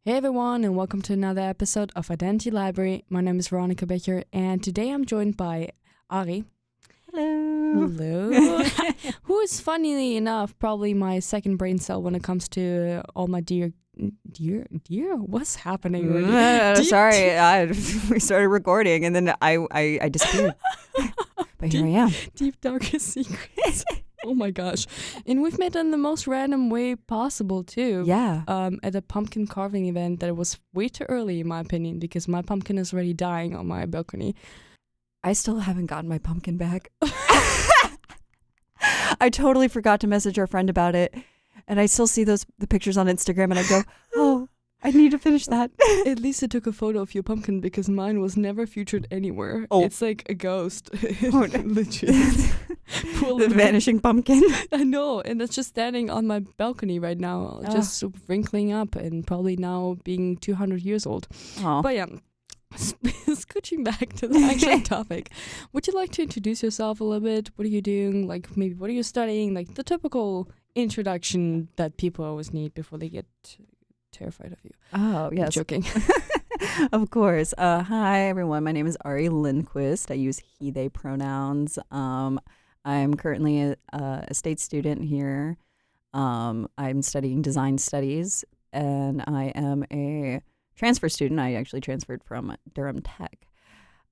Hey everyone, and welcome to another episode of Identity Library. My name is Veronica Becher, and today I'm joined by Ari. Hello. Hello. Who is, funnily enough, probably my second brain cell when it comes to all my dear. What's happening? Sorry, we started recording and then I disappeared. But here I am. Deep darkest secrets. Oh my gosh. And we've met in the most random way possible too. Yeah. At a pumpkin carving event that was way too early in my opinion because my pumpkin is already dying on my balcony. I still haven't gotten my pumpkin back. I totally forgot to message our friend about it. And I still see the pictures on Instagram and I go, oh, I need to finish that. At least I took a photo of your pumpkin because mine was never featured anywhere. Oh. It's like a ghost. Oh, no. Legit. The vanishing pumpkin. I know, and it's just standing on my balcony right now, just wrinkling up and probably now being 200 years old. Oh. But yeah, scooching back to the actual topic, would you like to introduce yourself a little bit? What are you doing? Like maybe what are you studying? Like the typical introduction that people always need before they get terrified of you. Oh, yes. I'm joking. Of course. Hi, everyone. My name is Ari Lindquist. I use he, they pronouns. I'm currently a state student here. I'm studying design studies, and I am a transfer student. I actually transferred from Durham Tech.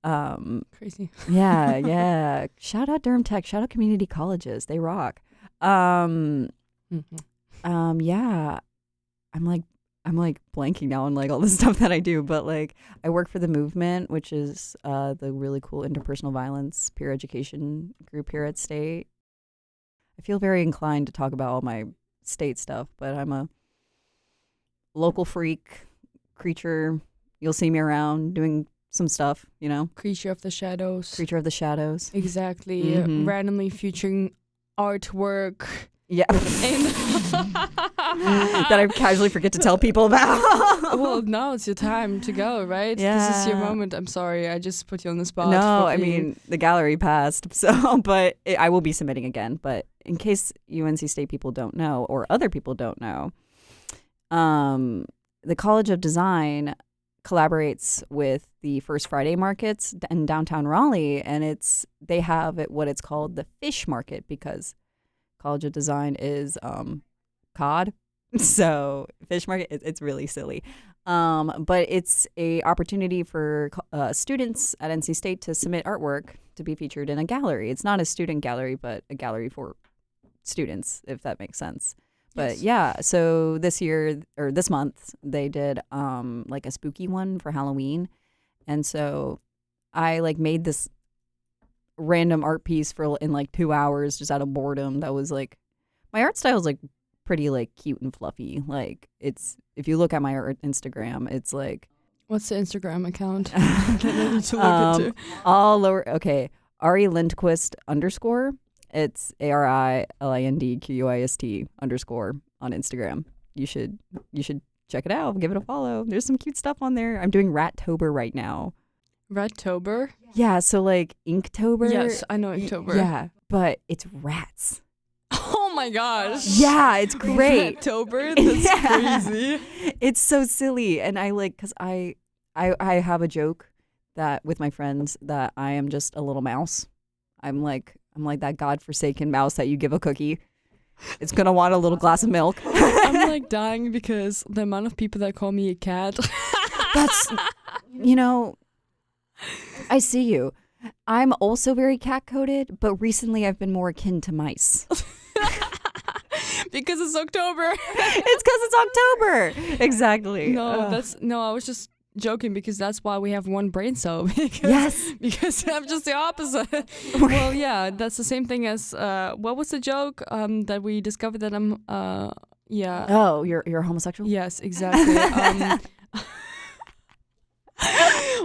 Crazy. Yeah. Shout out Durham Tech. Shout out community colleges. They rock. Yeah. I'm like blanking now on like all the stuff that I do, but like I work for the Movement, which is the really cool interpersonal violence peer education group here at State. I feel very inclined to talk about all my state stuff, but I'm a local freak creature. You'll see me around doing some stuff, you know. Creature of the shadows. Creature of the shadows. Exactly. Mm-hmm. Randomly featuring artwork. Yeah. That I casually forget to tell people about. Well, now it's your time to go, right? Yeah. This is your moment. I'm sorry. I just put you on the spot. No, I mean, the gallery passed, so, but I will be submitting again. But in case UNC State people don't know, or other people don't know, the College of Design collaborates with the First Friday markets in downtown Raleigh, and they have what it's called the Fish Market because College of Design is COD, so Fish Market. It's really silly, but it's a opportunity for students at NC State to submit artwork to be featured in a gallery. It's not a student gallery, but a gallery for students, if that makes sense. But yes. Yeah, so this month they did like a spooky one for Halloween, and so I like made this random art piece in like 2 hours just out of boredom. That was like, my art style is like pretty like cute and fluffy. Like it's, if you look at my art Instagram, it's like, what's the Instagram account? I need to look into. All lower. Okay, Ari Lindquist _ It's ARILINDQUIST _ on Instagram. You should check it out. Give it a follow. There's some cute stuff on there. I'm doing Rattober right now. Rattober? Yeah, so like Inktober. Yes, I know Inktober. Yeah, but it's rats. Oh my gosh. Yeah, it's great. Rattober? That's crazy. It's so silly. And I like, because I have a joke that with my friends that I am just a little mouse. I'm like that godforsaken mouse that you give a cookie. It's going to want a little glass of milk. I'm like dying because the amount of people that call me a cat. That's, you know, I see you. I'm also very cat-coded, but recently I've been more akin to mice. Because it's October. It's because it's October. Exactly. I was just joking because that's why we have one brain cell. Yes. Because I'm just the opposite. Well, yeah, that's the same thing as, what was the joke that we discovered that I'm, yeah. Oh, you're homosexual? Yes, exactly.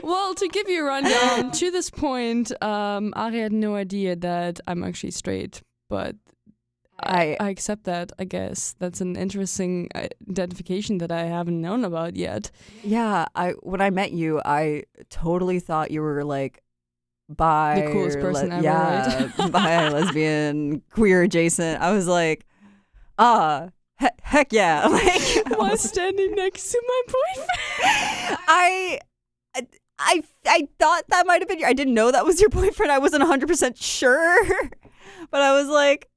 Well, to give you a rundown, to this point, Ari had no idea that I'm actually straight, but I accept that, I guess. That's an interesting identification that I haven't known about yet. Yeah, when I met you, I totally thought you were like bi. The coolest person ever, yeah, right? Bi, lesbian, queer adjacent. I was like, Heck yeah. Like, While standing next to my boyfriend. I thought that might have been I didn't know that was your boyfriend. I wasn't 100% sure. But I was like,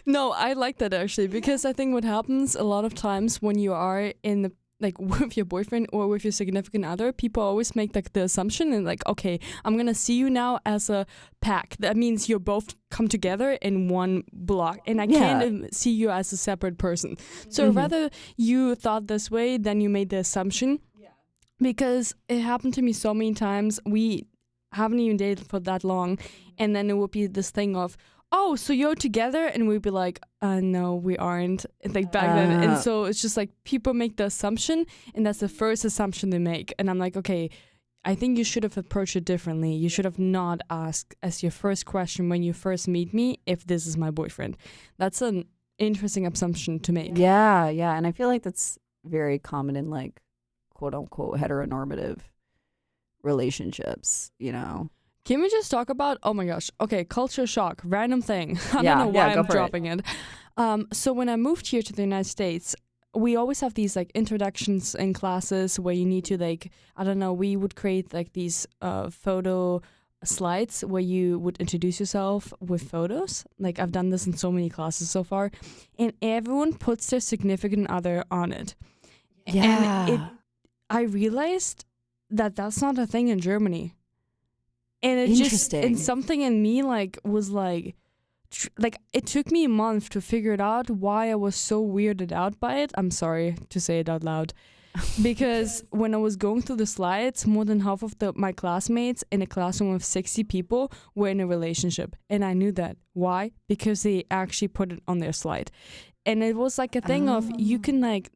No, I like that actually, because I think what happens a lot of times when you are in the like with your boyfriend or with your significant other, people always make like the assumption and like, okay, I'm gonna see you now as a pack. That means you're both come together in one block, and I can't see you as a separate person. So rather you thought this way, then you made the assumption. Because it happened to me so many times. We haven't even dated for that long, and then it would be this thing of, oh, so you're together? And we'd be like, no, we aren't. Like back then. And so it's just like people make the assumption, and that's the first assumption they make. And I'm like, okay, I think you should have approached it differently. You should have not asked as your first question when you first meet me if this is my boyfriend. That's an interesting assumption to make. Yeah. And I feel like that's very common in like quote unquote heteronormative relationships, Can we just talk about, oh my gosh, okay, culture shock, random thing. I don't know why I'm dropping it. So when I moved here to the United States, we always have these like introductions in classes where you need to like, I don't know, we would create like these photo slides where you would introduce yourself with photos. Like I've done this in so many classes so far, and everyone puts their significant other on it. Yeah. And I realized that that's not a thing in Germany. And it just, and something in me like was like it took me a month to figure it out why I was so weirded out by it. I'm sorry to say it out loud. Because when I was going through the slides, more than half of my classmates in a classroom of 60 people were in a relationship. And I knew that. Why? Because they actually put it on their slide. And it was like a thing of, you can like,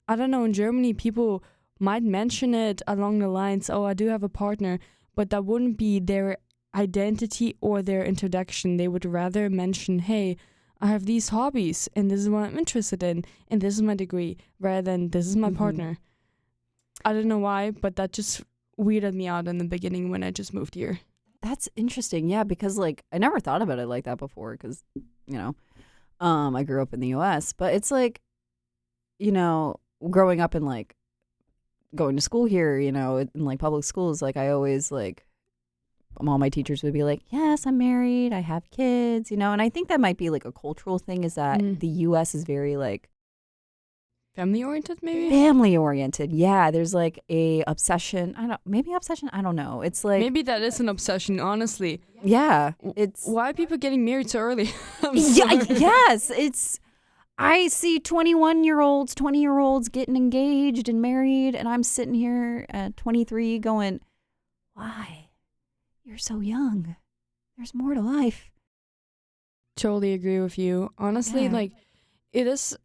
I don't know, in Germany, people might mention it along the lines, oh, I do have a partner, but that wouldn't be their identity or their introduction. They would rather mention, hey, I have these hobbies and this is what I'm interested in and this is my degree, rather than this is my partner. I don't know why, but that just weirded me out in the beginning when I just moved here. That's interesting. Yeah, because like I never thought about it like that before because, I grew up in the US, but it's like, growing up in like going to school here, in like public schools, like I always like all my teachers would be like, yes, I'm married, I have kids, and I think that might be like a cultural thing is that the US is very like family oriented, maybe? Family oriented, yeah. There's like a obsession. I don't know. It's like maybe that is an obsession, honestly. Yeah. It's why are people getting married so early? Yes. I see 21-year-olds, 20-year-olds getting engaged and married, and I'm sitting here at 23 going, why? You're so young. There's more to life. Totally agree with you. Honestly, like, it is,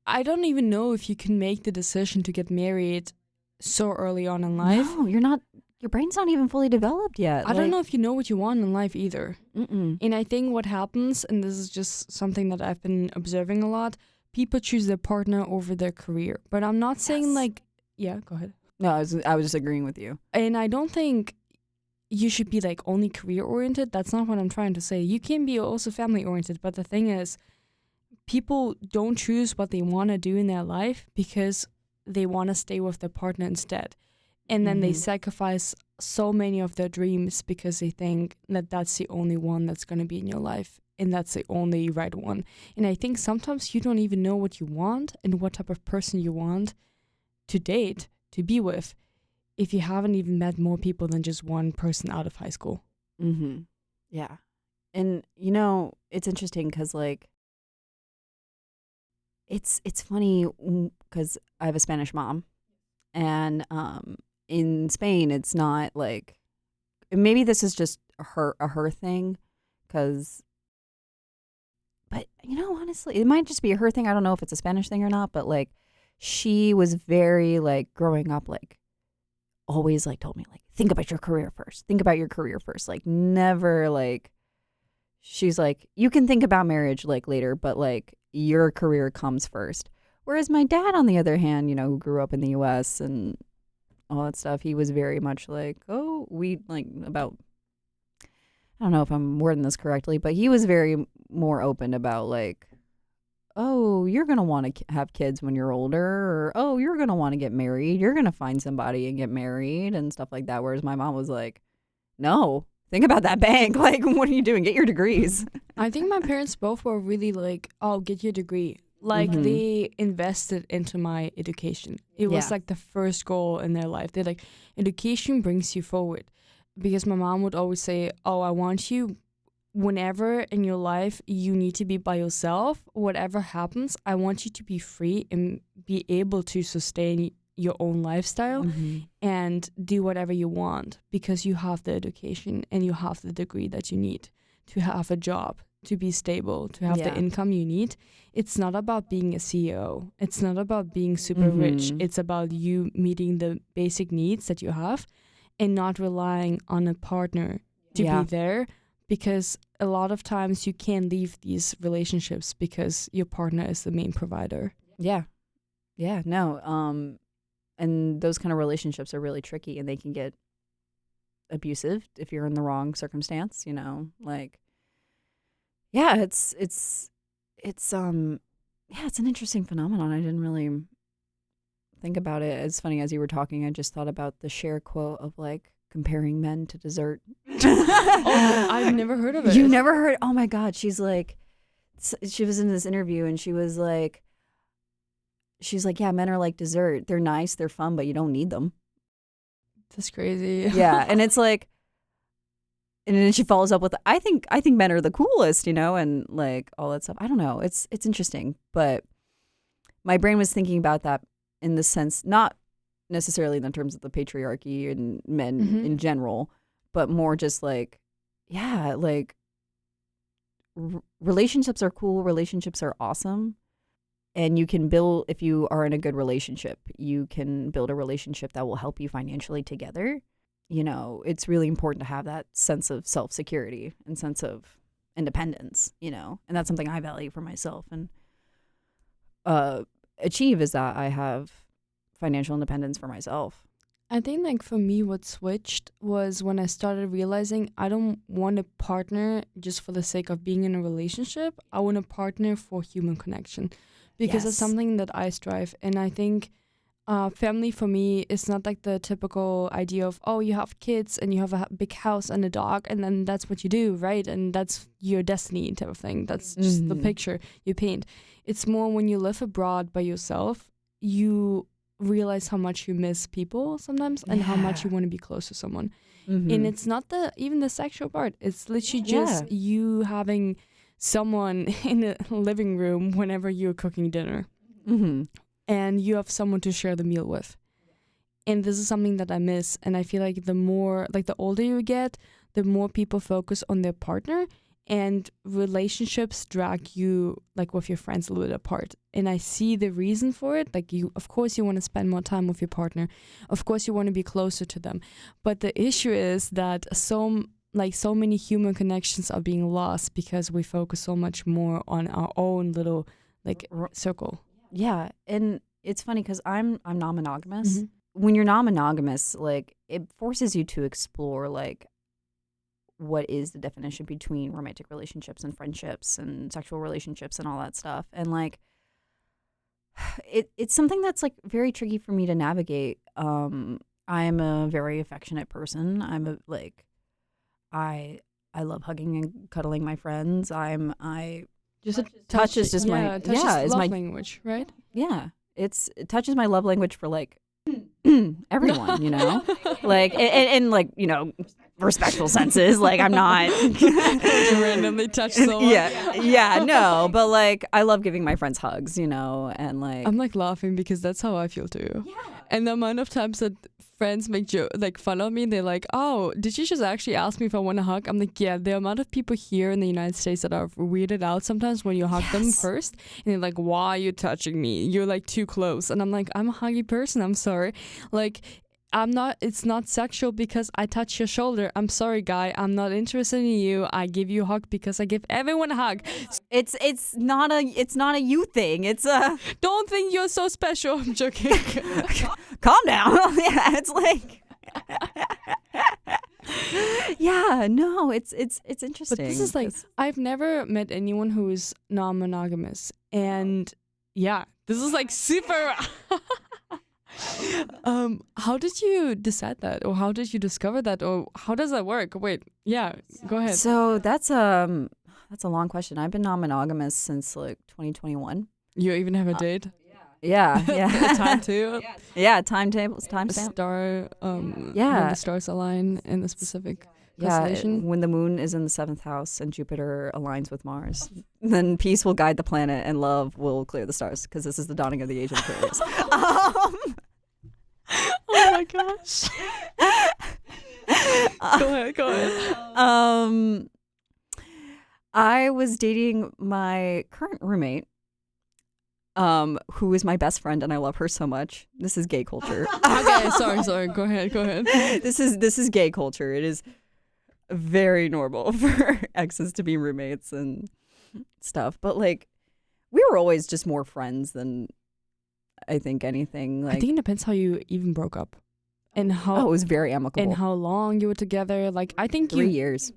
I don't even know if you can make the decision to get married so early on in life. No, you're not. Your brain's not even fully developed yet. I don't know if you know what you want in life either. And I think what happens, and this is just something that I've been observing a lot, people choose their partner over their career. But I'm not saying like, yeah, go ahead. No, I was just agreeing with you. And I don't think you should be like only career oriented. That's not what I'm trying to say. You can be also family oriented. But the thing is, people don't choose what they want to do in their life because they want to stay with their partner instead. And then they sacrifice so many of their dreams because they think that that's the only one that's going to be in your life and that's the only right one. And I think sometimes you don't even know what you want and what type of person you want to date, to be with, if you haven't even met more people than just one person out of high school. Yeah. And, it's interesting because, like, it's funny because I have a Spanish mom. And in Spain, it's not like, maybe this is just a her thing, but honestly, it might just be a her thing. I don't know if it's a Spanish thing or not, but like, she was very like growing up, like always like told me like, think about your career first. Like never like, she's like, you can think about marriage like later, but like your career comes first. Whereas my dad, on the other hand, who grew up in the US and all that stuff, he was very much like, oh, we like about, I don't know if I'm wording this correctly, but he was very more open about like, oh, you're going to want to have kids when you're older, or oh, you're going to want to get married. You're going to find somebody and get married and stuff like that. Whereas my mom was like, no, think about that bank. Like, what are you doing? Get your degrees. I think my parents both were really like, oh, get your degree. Like, they invested into my education. It was like the first goal in their life. They're like, education brings you forward. Because my mom would always say, oh, I want you, whenever in your life you need to be by yourself, whatever happens, I want you to be free and be able to sustain your own lifestyle and do whatever you want, because you have the education and you have the degree that you need to have a job, to be stable, to have the income you need. It's not about being a CEO. It's not about being super rich. It's about you meeting the basic needs that you have and not relying on a partner to be there, because a lot of times you can't leave these relationships because your partner is the main provider. Yeah. Yeah, no. And those kind of relationships are really tricky, and they can get abusive if you're in the wrong circumstance, you know, like, yeah, it's an interesting phenomenon. I didn't really think about it. It's funny, as you were talking, I just thought about the Cher quote of like comparing men to dessert. Oh, I've never heard of it. You never heard? Oh my God. She's like, she was in this interview and she's like, yeah, men are like dessert. They're nice, they're fun, but you don't need them. That's crazy. Yeah. And it's like, and then she follows up with, I think men are the coolest, you know, and like all that stuff. I don't know. It's interesting, but my brain was thinking about that in the sense, not necessarily in terms of the patriarchy and men in general, but more just like, yeah, like relationships are cool. Relationships are awesome. And you can build, if you are in a good relationship, you can build a relationship that will help you financially together. You know, it's really important to have that sense of self-security and sense of independence, you know, and that's something I value for myself and achieve, is that I have financial independence for myself. I think like for me, what switched was when I started realizing I don't want a partner just for the sake of being in a relationship. I want a partner for human connection, because it's something that I strive. And I think family for me is not like the typical idea of, oh, you have kids and you have a big house and a dog and then that's what you do, right? And that's your destiny type of thing. That's just the picture you paint. It's more when you live abroad by yourself, you realize how much you miss people sometimes and how much you want to be close to someone. And it's not even the sexual part. It's literally just you having someone in the living room whenever you're cooking dinner. And you have someone to share the meal with. And this is something that I miss. And I feel like the more, like the older you get, the more people focus on their partner, and relationships drag you like with your friends a little bit apart. And I see the reason for it. Like of course you want to spend more time with your partner. Of course you want to be closer to them. But the issue is that so many human connections are being lost because we focus so much more on our own little like circle. Yeah, and it's funny because I'm non-monogamous. When you're non-monogamous, like it forces you to explore like what is the definition between romantic relationships and friendships and sexual relationships and all that stuff. And like it's something that's like very tricky for me to navigate. I'm a very affectionate person. I love hugging and cuddling my friends. Touch is just my language, right? Yeah, touch is my love language for like everyone, you know, like and like, you know, respectful senses. Like I'm not randomly touch someone. No, but like I love giving my friends hugs, you know, and like I'm like laughing because that's how I feel too. Yeah. And the amount of times that friends make fun of me, they're like, oh, did you just actually ask me if I want a hug? I'm like, yeah. The amount of people here in the United States that are weirded out sometimes when you hug them first, and they're like, why are you touching me? You're like too close. And I'm like, I'm a huggy person, I'm sorry. Like it's not sexual because I touch your shoulder. I'm sorry, guy. I'm not interested in you. I give you a hug because I give everyone a hug. It's not a you thing. It's a don't think you're so special. I'm joking. Calm down. Yeah, it's like Yeah, no, it's interesting. But this is like, I've never met anyone who is non-monogamous, and yeah, this is like super. How did you decide that, or how did you discover that, or how does that work? Wait, yeah, go ahead. So that's a long question. I've been non-monogamous since like 2021. You even have a date? Yeah, yeah. A time too? Yeah, timetables, A timestamp. star, Yeah. when the stars align in the specific constellation? When the moon is in the 7th house and Jupiter aligns with Mars, then peace will guide the planet and love will clear the stars, because this is the dawning of the age of Aquarius. Oh my gosh. Go ahead. I was dating my current roommate, who is my best friend, and I love her so much. This is gay culture. Okay, sorry. Go ahead. This is gay culture. It is very normal for exes to be roommates and stuff. But like, we were always just more friends than I think anything. Like, I think it depends how you even broke up, and how it was very amicable. and how long you were together. Like, I think 3 years.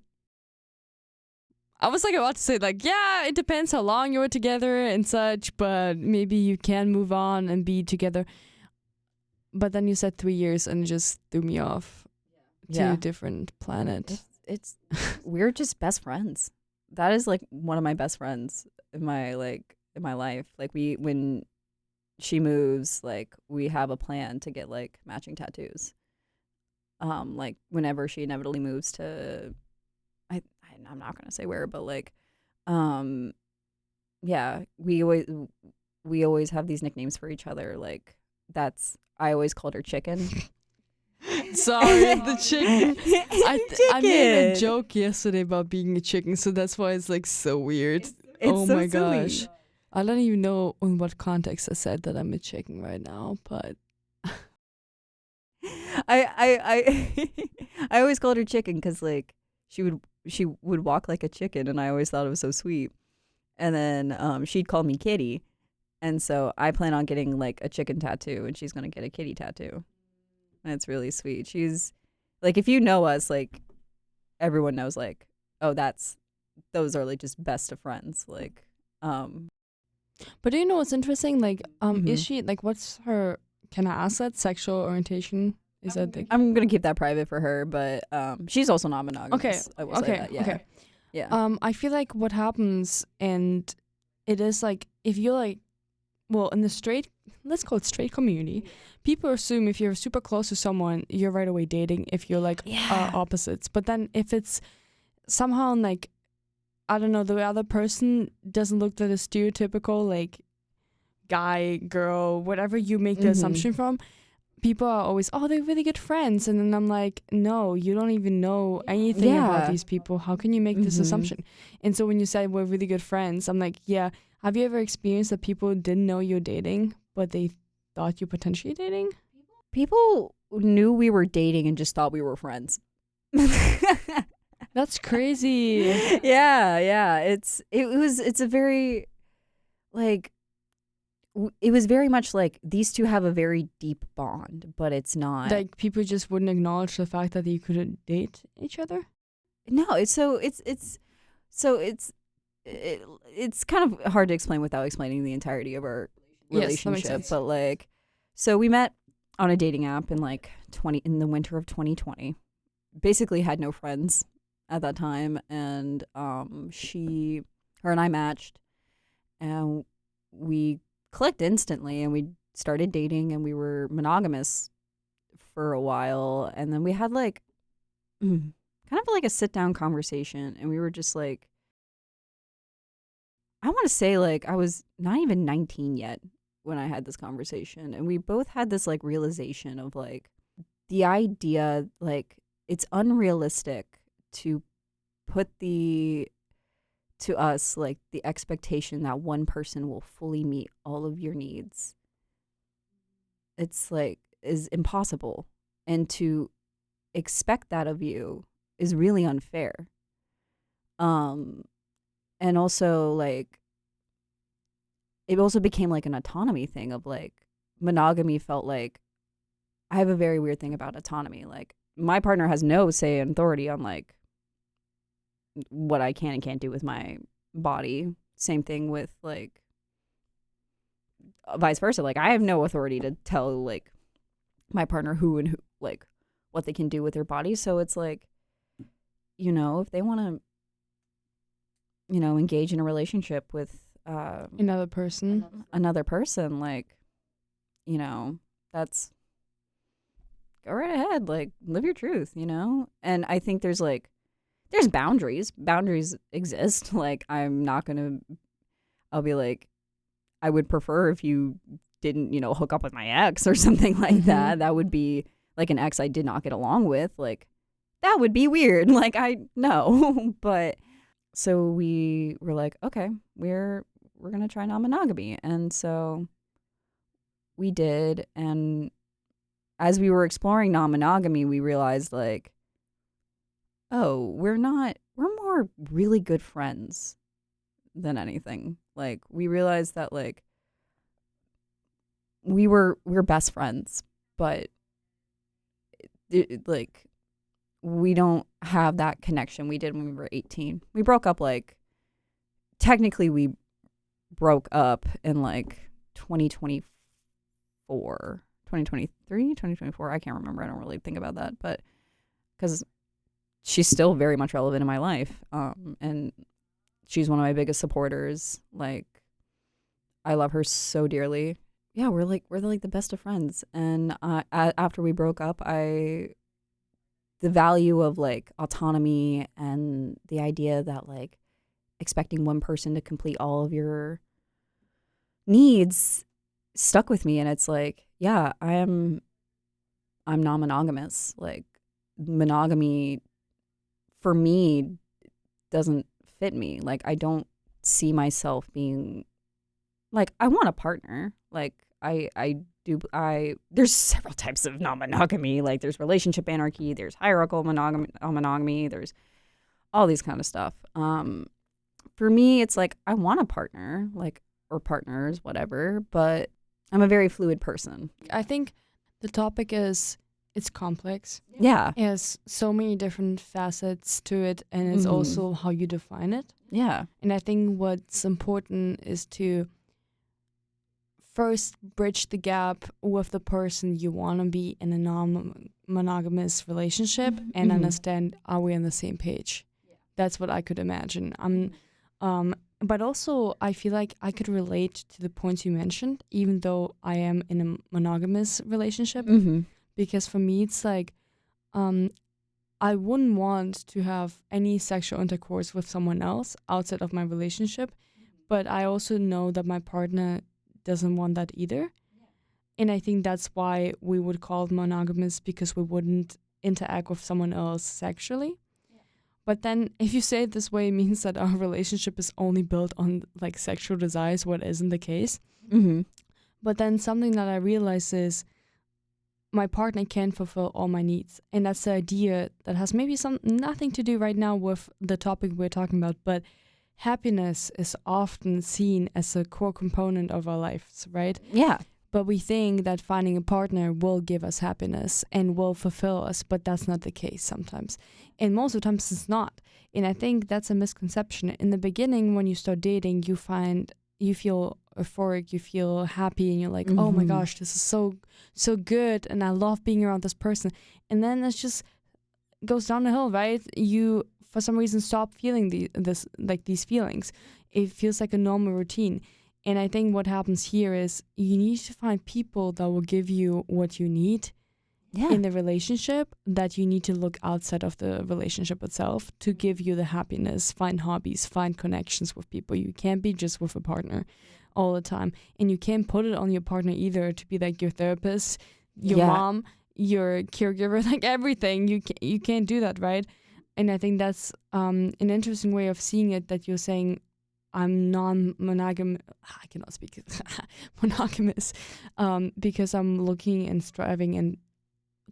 I was like about to say, like, yeah, it depends how long you were together and such, but maybe you can move on and be together. But then you said 3 years, and it just threw me off to a different planet. It's we're just best friends. That is like one of my best friends in my life. Like, when she moves, like, we have a plan to get like matching tattoos. Like, whenever she inevitably moves to, I'm not gonna say where, but like, yeah, we always have these nicknames for each other. Like, I always called her Chicken. Sorry, the chicken. I made a joke yesterday about being a chicken, so that's why it's like so weird. It's oh so my silly. gosh. I don't even know in what context I said that I'm a chicken right now, but I always called her Chicken because like she would walk like a chicken, and I always thought it was so sweet. And then she'd call me Kitty, and so I plan on getting like a chicken tattoo, and she's gonna get a kitty tattoo. And it's really sweet. She's like, if you know us, like, everyone knows, like, oh, those are like just best of friends. Like, But do you know what's interesting? Like, is she like, what's her? Can I ask that sexual orientation? Is that the? I'm gonna keep that private for her, but she's also not monogamous. Okay. I will say that. Yeah. Okay. Yeah. I feel like what happens, and it is like, if you're like, well, in the let's call it straight community, people assume if you're super close to someone, you're right away dating. If you're like opposites, but then if it's somehow like, I don't know, the other person doesn't look that a stereotypical like guy, girl, whatever you make the assumption from, people are always, oh, they're really good friends. And then I'm like, no, you don't even know anything about these people. How can you make this assumption? And so when you said we're really good friends, I'm like, yeah. Have you ever experienced that people didn't know you're dating, but they thought you potentially dating? People knew we were dating and just thought we were friends. That's crazy. Yeah. It's a very, like, it was very much like these two have a very deep bond, but it's not. Like, people just wouldn't acknowledge the fact that you couldn't date each other? No, it's kind of hard to explain without explaining the entirety of our relationship. But like, so we met on a dating app in like in the winter of 2020. Basically had no friends at that time, and her and I matched, and we clicked instantly, and we started dating, and we were monogamous for a while, and then we had like kind of like a sit down conversation, and we were just like, I want to say like I was not even 19 yet when I had this conversation, and we both had this like realization of like the idea, like, it's unrealistic to put to us like the expectation that one person will fully meet all of your needs. It's like is impossible, and to expect that of you is really unfair. And also, like, it also became like an autonomy thing of like monogamy felt like, I have a very weird thing about autonomy. Like, my partner has no say and authority on like what I can and can't do with my body. Same thing with like vice versa. Like I have no authority to tell like my partner who and who like what they can do with their body. So it's like, you know, if they want to, you know, engage in a relationship with another person, like, you know, that's go right ahead, like live your truth, you know. And I think there's boundaries exist. Like I'll be like, I would prefer if you didn't, you know, hook up with my ex or something like that. That would be like an ex I did not get along with. Like that would be weird. Like I know. But so we were like, okay, we're gonna try non-monogamy. And so we did. And as we were exploring non-monogamy, we realized like, oh, we're more really good friends than anything. Like we realized that like we're best friends, but like we don't have that connection we did when we were 18. We broke up like technically we broke up in like 2024, 2023, 2024. I can't remember. I don't really think about that, but because she's still very much relevant in my life, and she's one of my biggest supporters. Like I love her so dearly. Yeah, we're the best of friends. And after we broke up, the value of like autonomy and the idea that like expecting one person to complete all of your needs stuck with me. And it's like, yeah, I'm non-monogamous. Like monogamy for me doesn't fit me. Like I don't see myself being like, I want a partner. Like there's several types of non-monogamy. Like there's relationship anarchy, there's hierarchical monogamy, there's all these kind of stuff. For me, it's like, I want a partner, like, or partners, whatever, but I'm a very fluid person. I think the topic it's complex. Yeah. It has so many different facets to it, and it's also how you define it. Yeah. And I think what's important is to first bridge the gap with the person you want to be in a non-monogamous relationship and understand, are we on the same page? Yeah. That's what I could imagine. But also I feel like I could relate to the points you mentioned, even though I am in a monogamous relationship. Because for me, it's like, I wouldn't want to have any sexual intercourse with someone else outside of my relationship. But I also know that my partner doesn't want that either. And I think that's why we would call it monogamous, because we wouldn't interact with someone else sexually. But then if you say it this way, it means that our relationship is only built on like sexual desires, what isn't the case. But then something that I realize is my partner can fulfill all my needs. And that's the idea that has maybe nothing to do right now with the topic we're talking about, but happiness is often seen as a core component of our lives, right? Yeah. But we think that finding a partner will give us happiness and will fulfill us, but that's not the case sometimes. And most of the times it's not. And I think that's a misconception. In the beginning, when you start dating, you feel euphoric, you feel happy, and you're like, oh my gosh, this is so good, and I love being around this person. And then it just goes down the hill, right? You, for some reason, stop feeling these feelings. It feels like a normal routine. And I think what happens here is you need to find people that will give you what you need in the relationship, that you need to look outside of the relationship itself to give you the happiness. Find hobbies, find connections with people. You can't be just with a partner all the time. And you can't put it on your partner either to be like your therapist, your mom, your caregiver, like everything. You can't do that, right? And I think that's an interesting way of seeing it, that you're saying, I'm non-monogamous. I cannot speak monogamous, because I'm looking and striving and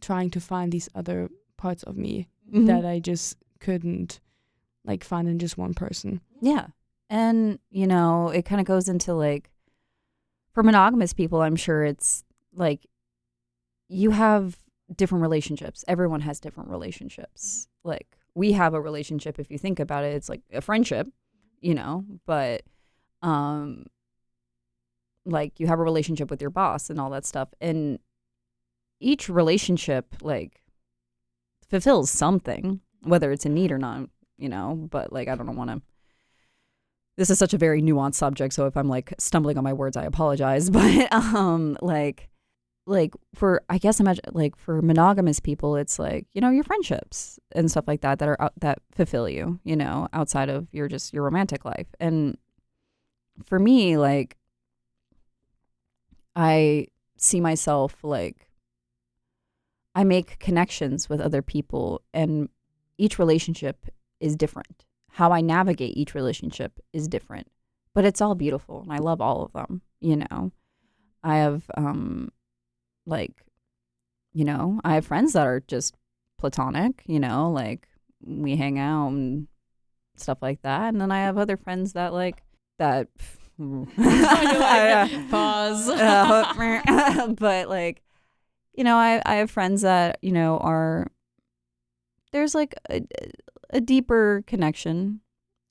trying to find these other parts of me that I just couldn't like find in just one person. Yeah. And, you know, it kind of goes into like, for monogamous people, I'm sure it's like you have different relationships. Everyone has different relationships. Like, we have a relationship, if you think about it, it's like a friendship, but like, you have a relationship with your boss and all that stuff. And each relationship, like, fulfills something, whether it's a need or not, but like, I don't want to. This is such a very nuanced subject, so if I'm like stumbling on my words, I apologize. But like for, I guess, imagine like for monogamous people, it's like, your friendships and stuff like that that fulfill you, outside of your romantic life. And for me, like, I see myself like, I make connections with other people, and each relationship is different. How I navigate each relationship is different, but it's all beautiful, and I love all of them. I have I have friends that are just platonic, like, we hang out and stuff like that, and then I have other friends that Pause. But like, I have friends that are, there's like a deeper connection,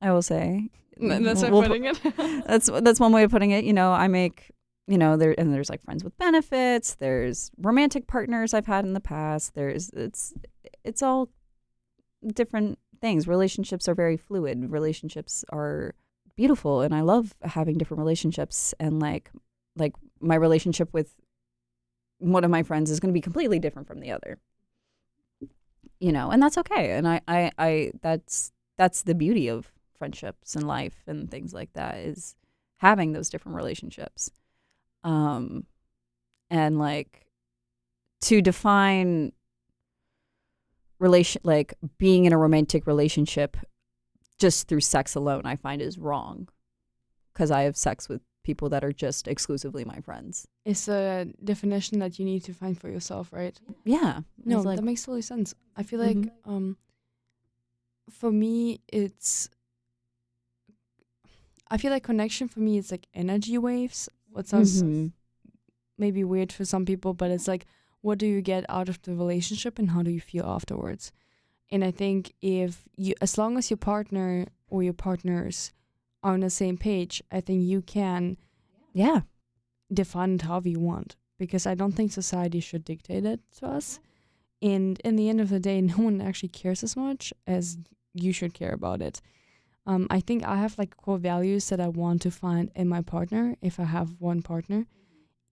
I will say. That's way of putting it. That's one way of putting it. I make, there's like friends with benefits. There's romantic partners I've had in the past. It's all different things. Relationships are very fluid. Relationships are beautiful, and I love having different relationships. And like my relationship with one of my friends is going to be completely different from the other. And that's okay. And I that's the beauty of friendships and life and things like that, is having those different relationships. And like, to define like being in a romantic relationship just through sex alone, I find is wrong, because I have sex with people that are just exclusively my friends. It's a definition that you need to find for yourself, right? Yeah. No, that makes totally sense. I feel like for me, I feel like connection for me is like energy waves. What sounds maybe weird for some people, but it's like, what do you get out of the relationship and how do you feel afterwards? And I think as long as your partner or your partners are on the same page, I think you can define it however you want, because I don't think society should dictate it to us. And in the end of the day, no one actually cares as much as you should care about it. I think I have like core values that I want to find in my partner if I have one partner.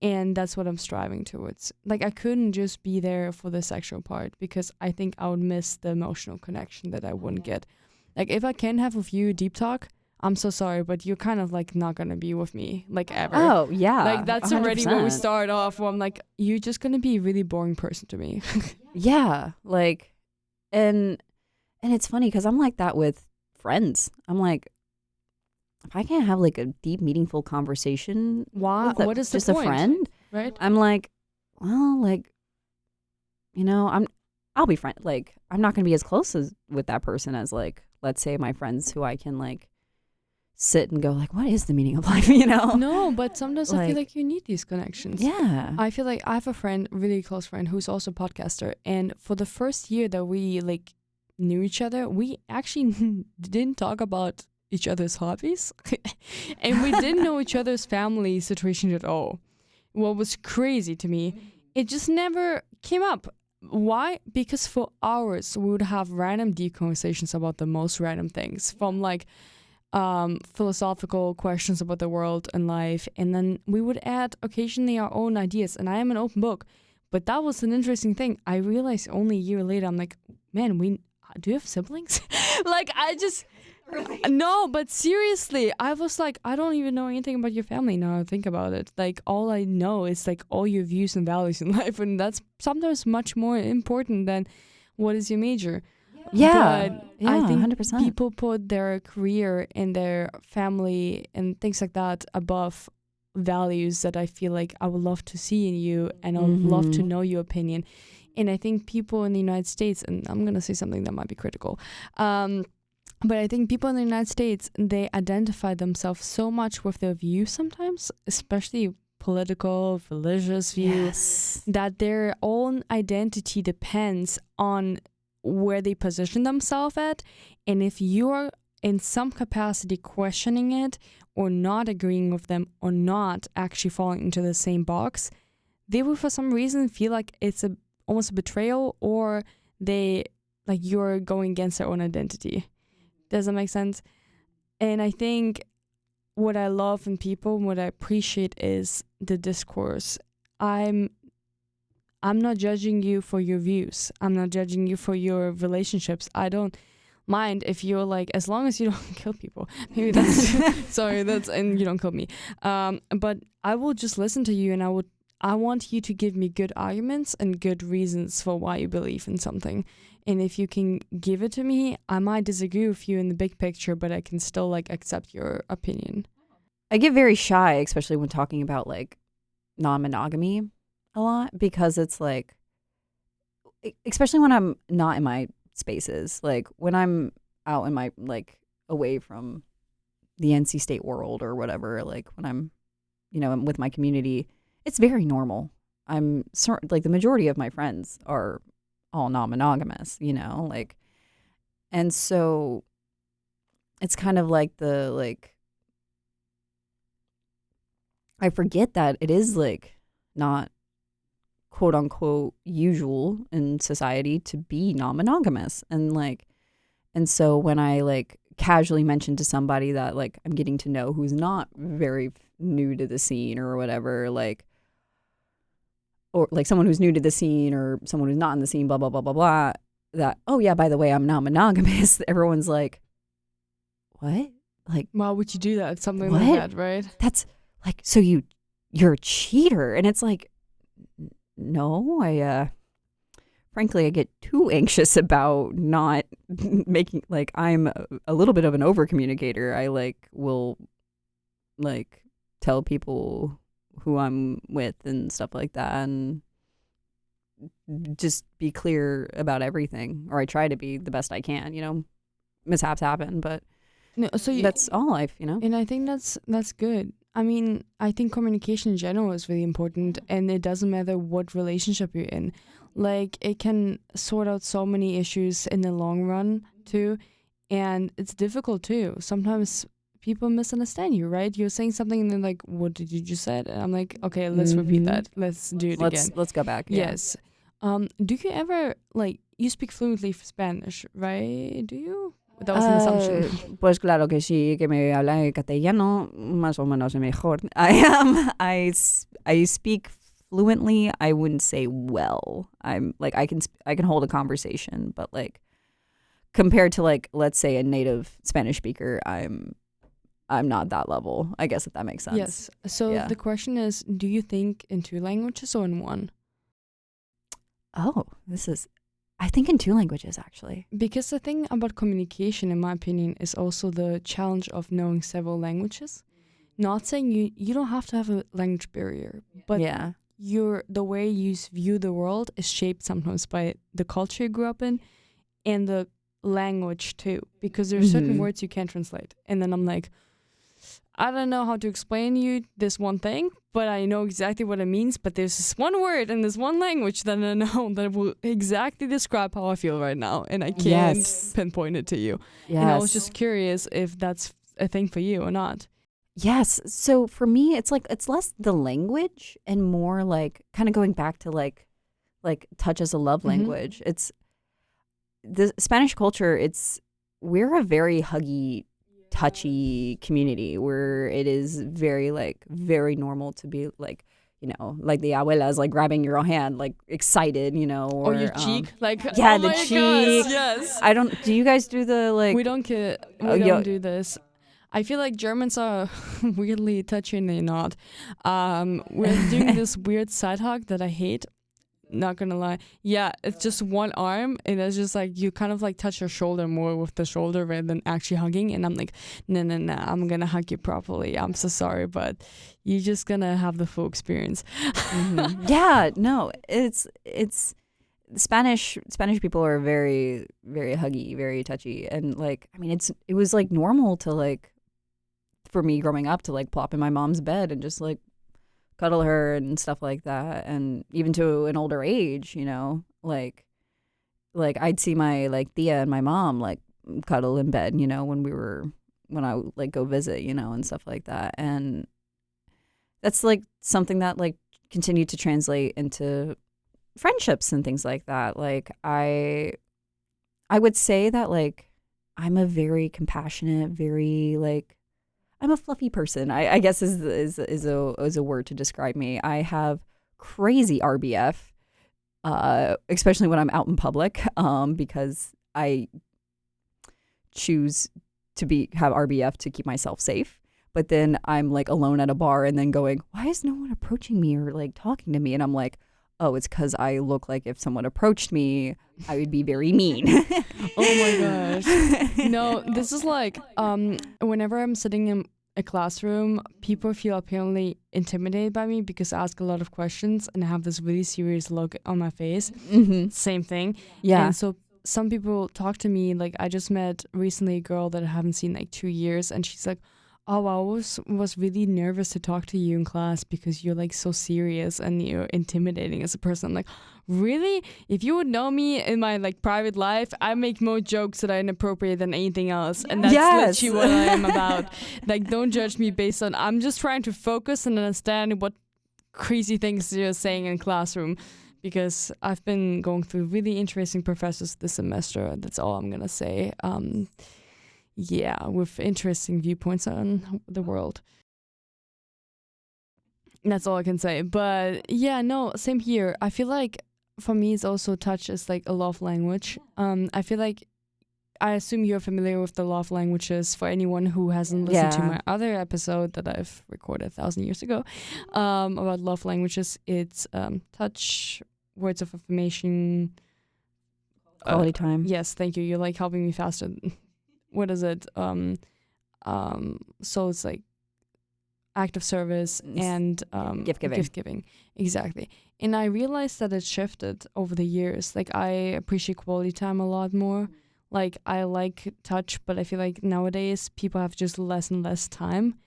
And that's what I'm striving towards. Like, I couldn't just be there for the sexual part, because I think I would miss the emotional connection that I wouldn't get. Like, if I can have with you deep talk, I'm so sorry, but you're kind of like not going to be with me, like, ever. Oh, yeah. Like, that's 100%. Already where we start off, where I'm like, you're just going to be a really boring person to me. Yeah. Like, and it's funny because I'm like that with friends. I'm like, if I can't have like a deep, meaningful conversation, what is the just point? A friend, right? I'm like, well, like, I'll be friend. Like, I'm not gonna be as close with that person as, like, let's say my friends who I can like sit and go like, what is the meaning of life? No, but sometimes I feel like you need these connections. Yeah. I feel like I have a friend, really close friend, who's also a podcaster, and for the first year that we like knew each other, we actually didn't talk about each other's hobbies and we didn't know each other's family situation at all. What was crazy to me, it just never came up. Why? Because for hours we would have random deep conversations about the most random things, from like philosophical questions about the world and life, and then we would add occasionally our own ideas, and I am an open book. But that was an interesting thing. I realized only a year later, I'm like, man, do you have siblings? Like, I just no, but seriously, I was like, I don't even know anything about your family now I think about it. Like, all I know is like all your views and values in life, and that's sometimes much more important than what is your major. Yeah. But I think 100%. people put their career and their family and things like that above values that I feel like I would love to see in you, and I would love to know your opinion. And I think people in the United States, and I'm going to say something that might be critical, but I think people in the United States, they identify themselves so much with their views sometimes, especially political, religious view, that their own identity depends on where they position themselves at. And if you're in some capacity questioning it or not agreeing with them or not actually falling into the same box, they will for some reason feel like it's almost a betrayal, or they like you're going against their own identity. Does that make sense? And I think what I love in people, what I appreciate is the discourse. I'm not judging you for your views. I'm not judging you for your relationships. I don't mind if you're like, as long as you don't kill people. Maybe that's and you don't kill me. But I will just listen to you, and I want you to give me good arguments and good reasons for why you believe in something. And if you can give it to me, I might disagree with you in the big picture, but I can still like accept your opinion. I get very shy, especially when talking about like non-monogamy a lot, because it's like, especially when I'm not in my spaces, like when I'm out in my, like away from the NC State world or whatever, like when I'm, I'm with my community, it's very normal. I'm like the majority of my friends are all non-monogamous, like, and so it's kind of like I forget that it is like not quote unquote usual in society to be non-monogamous, and so when I like casually mention to somebody that like I'm getting to know who's not very new to the scene or whatever, or like someone who's new to the scene or someone who's not in the scene, blah, blah, blah, blah, blah, that, oh yeah, by the way, I'm not monogamous. Everyone's like, what? Like, why would you do that? Something what? like that, right? That's like, so you're a cheater. And it's like, no, frankly, I get too anxious about not making, like, I'm a little bit of an over communicator. I like will like tell people who I'm with and stuff like that, and just be clear about everything, or I try to be the best I can. Mishaps happen, but no, so that's all life, And I think that's good. I mean, I think communication in general is really important, and it doesn't matter what relationship you're in. Like, it can sort out so many issues in the long run too, and it's difficult too. Sometimes people misunderstand you, right? You're saying something and they're like, what did you just say? And I'm like, okay, let's repeat that. Let's do it again. Let's go back. Yeah. Yes. Do you ever, like, you speak fluently Spanish, right? Do you? That was an assumption. Pues claro que sí, que me habla en castellano, más o menos mejor. I speak fluently. I wouldn't say well. I'm like, I can hold a conversation, but like compared to like, let's say a native Spanish speaker, I'm not that level, I guess, if that makes sense. Yes. So the question is, do you think in 2 languages or in 1? Oh, I think in 2 languages, actually. Because the thing about communication, in my opinion, is also the challenge of knowing several languages. Not saying you don't have to have a language barrier, but the way you view the world is shaped sometimes by the culture you grew up in and the language too, because there are certain words you can't translate. And then I'm like, I don't know how to explain you this one thing, but I know exactly what it means. But there's this one word in this one language that I know that will exactly describe how I feel right now, and I can't pinpoint it to you. Yes. And I was just curious if that's a thing for you or not. Yes. So for me, it's like, it's less the language and more like kind of going back to like touch as a love language. It's the Spanish culture. We're a very huggy, touchy community where it is very normal to be like, like the abuelas like grabbing your hand, like excited, or your cheek, like the cheek. God, yes. Do you guys do the like? We don't do this. I feel like Germans are weirdly touchy and they're not. We're doing this weird side hug that I hate. Not gonna lie. Yeah, it's just one arm, and it's just like you kind of like touch your shoulder more with the shoulder rather than actually hugging. And I'm like, no, I'm gonna hug you properly. I'm so sorry, but you're just gonna have the full experience. Yeah, no, it's Spanish people are very, very huggy, very touchy, and like, I mean, it was like normal to like, for me growing up, to like plop in my mom's bed and just like cuddle her and stuff like that. And even to an older age, you know, like I'd see my like Thea and my mom like cuddle in bed, you know, when I would like go visit, you know, and stuff like that. And that's like something that like continued to translate into friendships and things like that. Like I would say that like I'm a very compassionate, very like I'm a fluffy person. I guess is a word to describe me. I have crazy RBF, especially when I'm out in public, because I choose to have RBF to keep myself safe. But then I'm like alone at a bar and then going, why is no one approaching me or like talking to me? And I'm like, oh, it's because I look like if someone approached me, I would be very mean. Oh my gosh. No, this is like whenever I'm sitting in a classroom, people feel apparently intimidated by me because I ask a lot of questions and I have this really serious look on my face. Mm-hmm. Same thing. Yeah. And so some people talk to me, like I just met recently a girl that I haven't seen like 2 years, and she's like, oh, I was really nervous to talk to you in class because you're like so serious and you're intimidating as a person. I'm like, really? If you would know me in my like private life, I make more jokes that are inappropriate than anything else. And that's literally what I am about. Like, don't judge me based on, I'm just trying to focus and understand what crazy things you're saying in classroom. Because I've been going through really interesting professors this semester. That's all I'm going to say. Yeah, with interesting viewpoints on the world. That's all I can say. But yeah, no, same here. I feel like for me, it's also touch is like a love language. I feel like I assume you're familiar with the love languages. For anyone who hasn't listened to my other episode that I've recorded 1,000 years ago about love languages, it's touch, words of affirmation, quality time. Yes, thank you. You're like helping me faster. What is it? So it's like act of service and gift giving. Gift giving, exactly. And I realized that it shifted over the years. Like I appreciate quality time a lot more. Like I like touch, but I feel like nowadays people have just less and less time.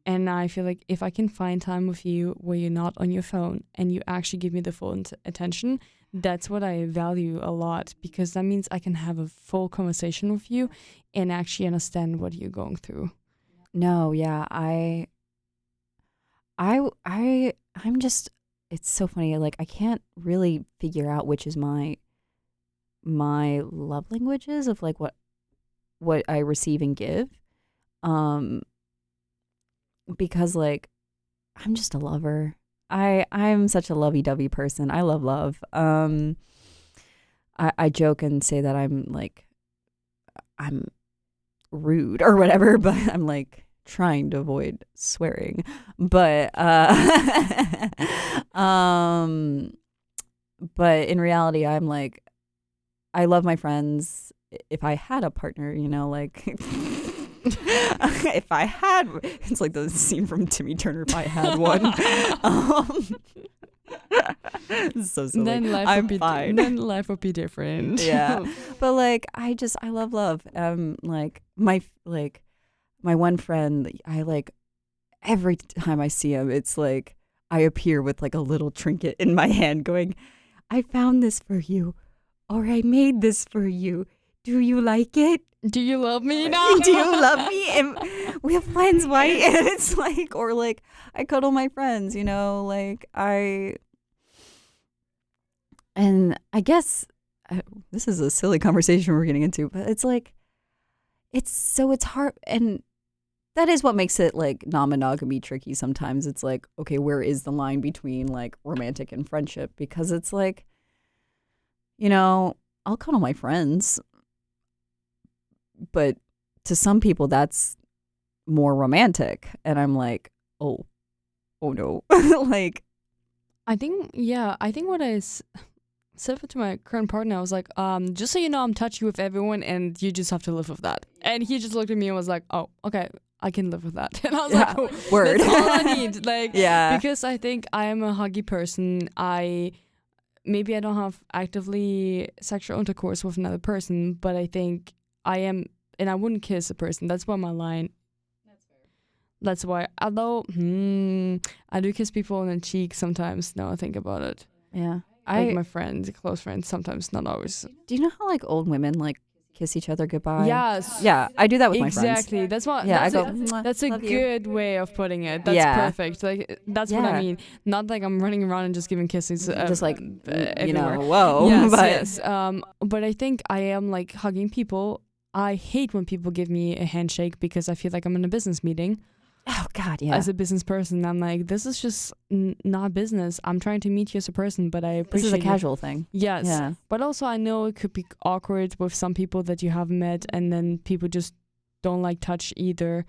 And I feel like if I can find time with you where you're not on your phone and you actually give me the full attention, that's what I value a lot, because that means I can have a full conversation with you and actually understand what you're going through. No, yeah, I'm just, it's so funny. Like I can't really figure out which is my love languages of like what I receive and give. Because like I'm just a lover. I'm such a lovey-dovey person. I love love. I joke and say that I'm rude or whatever, but I'm like trying to avoid swearing. But but in reality I'm like I love my friends. If I had a partner, you know, like if I had, it's like the scene from Timmy Turner, if I had one. So silly. Then life would be different. Yeah. But like I love love. Like my one friend, I like every time I see him, it's like I appear with like a little trinket in my hand going, I found this for you, or I made this for you. Do you like it? Do you love me now? Do you love me? And we're friends, right? And it's like, or like, I cuddle my friends, you know, like and I guess this is a silly conversation we're getting into, but it's like, it's hard. And that is what makes it like non-monogamy tricky sometimes. It's like, okay, where is the line between like romantic and friendship? Because it's like, you know, I'll cuddle my friends, but to some people that's more romantic, and I'm like, oh no. Like I think what I said to my current partner, I was like, just so you know, I'm touchy with everyone and you just have to live with that. And he just looked at me and was like, oh, okay, I can live with that. And I was like, oh, word. That's all I need. Like, yeah, because I think I am a huggy person. Maybe I don't have actively sexual intercourse with another person, but I think I am, and I wouldn't kiss a person. That's where my line. That's fair. That's why. Although I do kiss people on the cheek sometimes. Now I think about it. Yeah. Like my friends, close friends, sometimes, not always. Do you know how like old women like kiss each other goodbye? Yes. Yeah, I do that with my friends. Exactly. That's what. Yeah, that's I go. a, that's a love you. good way of putting it. That's Yeah. perfect. Like that's what I Yeah. mean. Not like I'm running around and just giving kisses. Just like everywhere. whoa. Yes, but yes. But I think I am like hugging people. I hate when people give me a handshake because I feel like I'm in a business meeting. oh God, yeah. As a business person, I'm like, this is just not business. I'm trying to meet you as a person, but I appreciate This is a it. casual thing. Yes. Yeah. But also I know it could be awkward with some people that you haven't met, and then people just don't like touch either.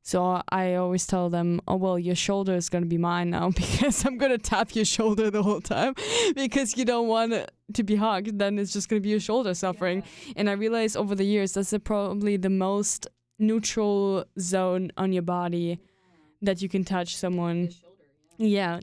So I always tell them, oh, well, your shoulder is going to be mine now because I'm going to tap your shoulder the whole time because you don't want to be hugged. Then it's just going to be your shoulder suffering. And I realized over the years that's probably the most neutral zone on your body that you can touch someone. Yeah.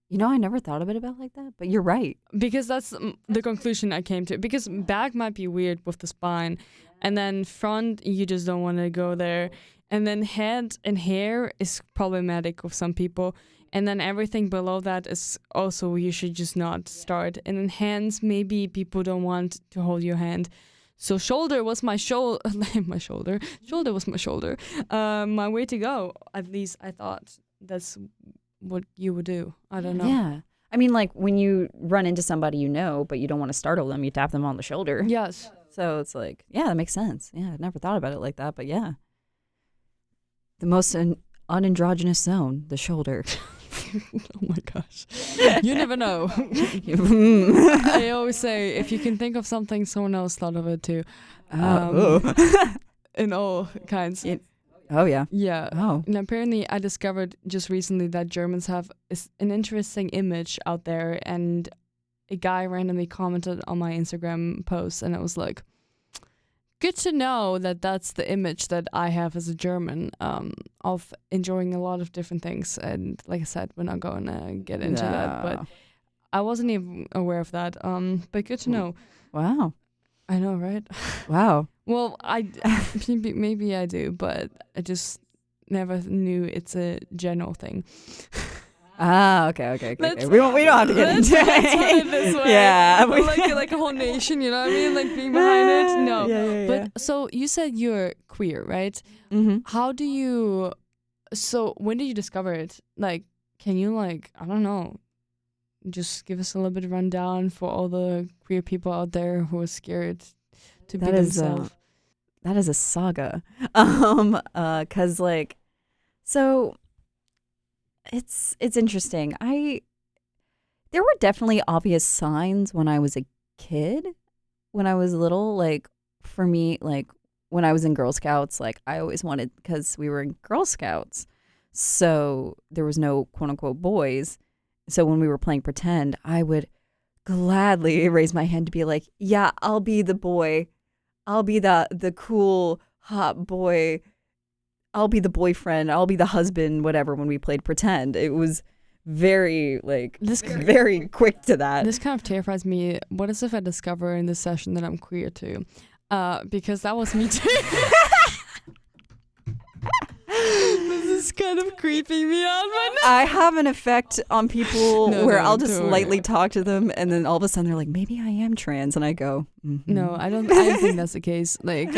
You know, I never thought of it about like that, but you're right. Because that's the conclusion I came to. Because back might be weird with the spine. And then front, you just don't want to go there. And then head and hair is problematic with some people. And then everything below that is also, you should just not start. And then hands, maybe people don't want to hold your hand. So shoulder was my shoulder. My shoulder. Shoulder was my shoulder. My way to go. At least I thought that's what you would do. I don't know. Yeah. I mean, like when you run into somebody you know, but you don't want to startle them, you tap them on the shoulder. Yes. So it's like, yeah, that makes sense. Yeah, I never thought about it like that, but yeah. The most unandrogynous zone, the shoulder. Oh my gosh. You never know. I always say, if you can think of something, someone else thought of it too. In all kinds. Oh, yeah. Yeah. Oh. And apparently I discovered just recently that Germans have an interesting image out there, and a guy randomly commented on my Instagram post, and it was like, good to know that that's the image that I have as a German, of enjoying a lot of different things. And like I said, we're not going to get into that, but I wasn't even aware of that. But good to know. Wow. I know, right? Wow. Well, maybe I do, but I just never knew it's a general thing. Okay. We don't have to get into it. Let's put it this way. Yeah. Like a whole nation, you know what I mean? Like being behind it. No. Yeah. But so you said you're queer, right? Mm-hmm. How do you, so when did you discover it? Like, can you I don't know, just give us a little bit of rundown for all the queer people out there who are scared to be themselves? That is a saga. 'Cause so it's interesting. There were definitely obvious signs when I was a kid, when I was little. Like for me, like when I was in Girl Scouts, like I always wanted, because we were in Girl Scouts, so there was no quote unquote boys. So when we were playing pretend, I would gladly raise my hand to be like, yeah, I'll be the boy. I'll be the cool hot boy. I'll be the boyfriend. I'll be the husband, whatever, when we played pretend. It was very, very quick to that. This kind of terrifies me. What if I discover in this session that I'm queer too? Because that was me too. This is kind of creeping me out right now. I have an effect on people where I'll just don't lightly talk to them, and then all of a sudden they're like, maybe I am trans, and I go, mm-hmm. No, I don't think that's the case. Like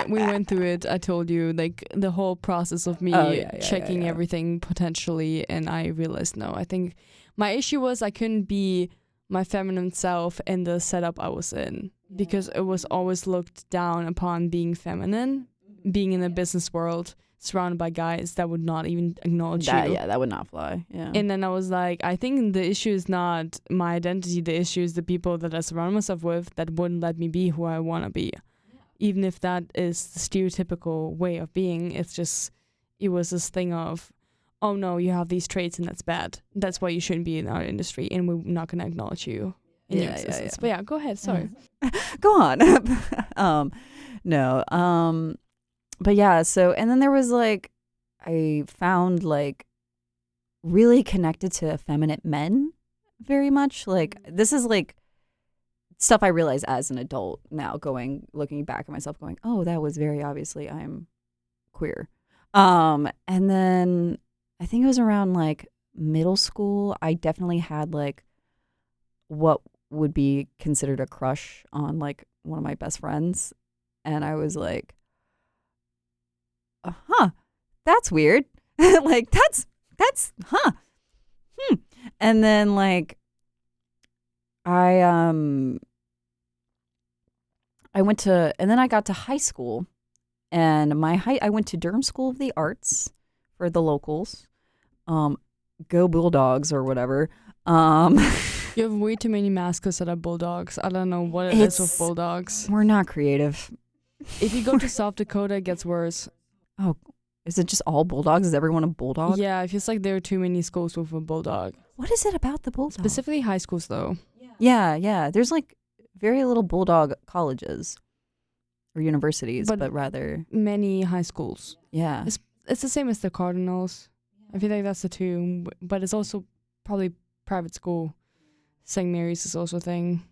we went through it. I told you, like the whole process of me checking everything potentially, and I realized no. I think my issue was I couldn't be my feminine self in the setup I was in, because it was always looked down upon being feminine, being in the business world, surrounded by guys that would not even acknowledge you. Yeah, that would not fly. Yeah. And then I was like, I think the issue is not my identity. The issue is the people that I surround myself with that wouldn't let me be who I want to be. Even if that is the stereotypical way of being, it was this thing of, oh no, you have these traits and that's bad. That's why you shouldn't be in our industry, and we're not going to acknowledge you in your existence. Yeah. But yeah, go ahead. Sorry. Go on. No. But yeah, so, and then there was I found really connected to effeminate men very much. This is stuff I realize as an adult now, looking back at myself going, oh, that was very obviously I'm queer. And then I think it was around like middle school. I definitely had like what would be considered a crush on like one of my best friends. And I was like, huh, that's weird. Like huh. And then like I I went to and then I got to high school, and I went to Durham School of the Arts for the locals. Go Bulldogs or whatever. Um You have way too many mascots that are bulldogs. I don't know what it is with bulldogs. We're not creative. If you go to South Dakota, it gets worse. Oh, is it just all bulldogs? Is everyone a bulldog? Yeah, it feels like there are too many schools with a bulldog. What is it about the bulldog? Specifically high schools, though. Yeah. There's like very little bulldog colleges or universities, but rather many high schools. Yeah. It's the same as the Cardinals. I feel like that's the two, but it's also probably private school. St. Mary's is also a thing.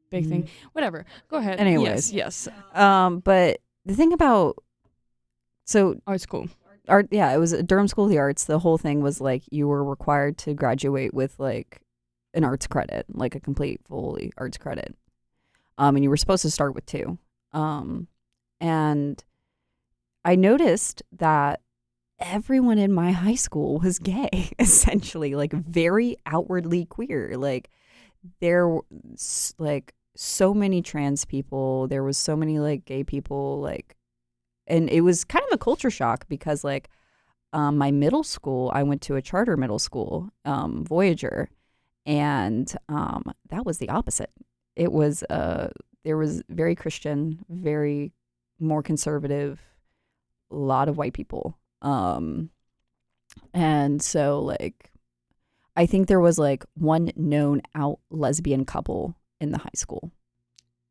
Big thing. Whatever. Go ahead. Anyways. Yes. But the thing about art school. It was a Durham School of the Arts. The whole thing was like you were required to graduate with like an arts credit, like a complete fully arts credit. And you were supposed to start with 2. And I noticed that everyone in my high school was gay, essentially, like very outwardly queer. Like there were like so many trans people. There was so many like gay people, like, and it was kind of a culture shock because like my middle school, I went to a charter middle school, Voyager, and that was the opposite. It was there was very Christian, very more conservative, a lot of white people. And so like I think there was like one known out lesbian couple in the high school.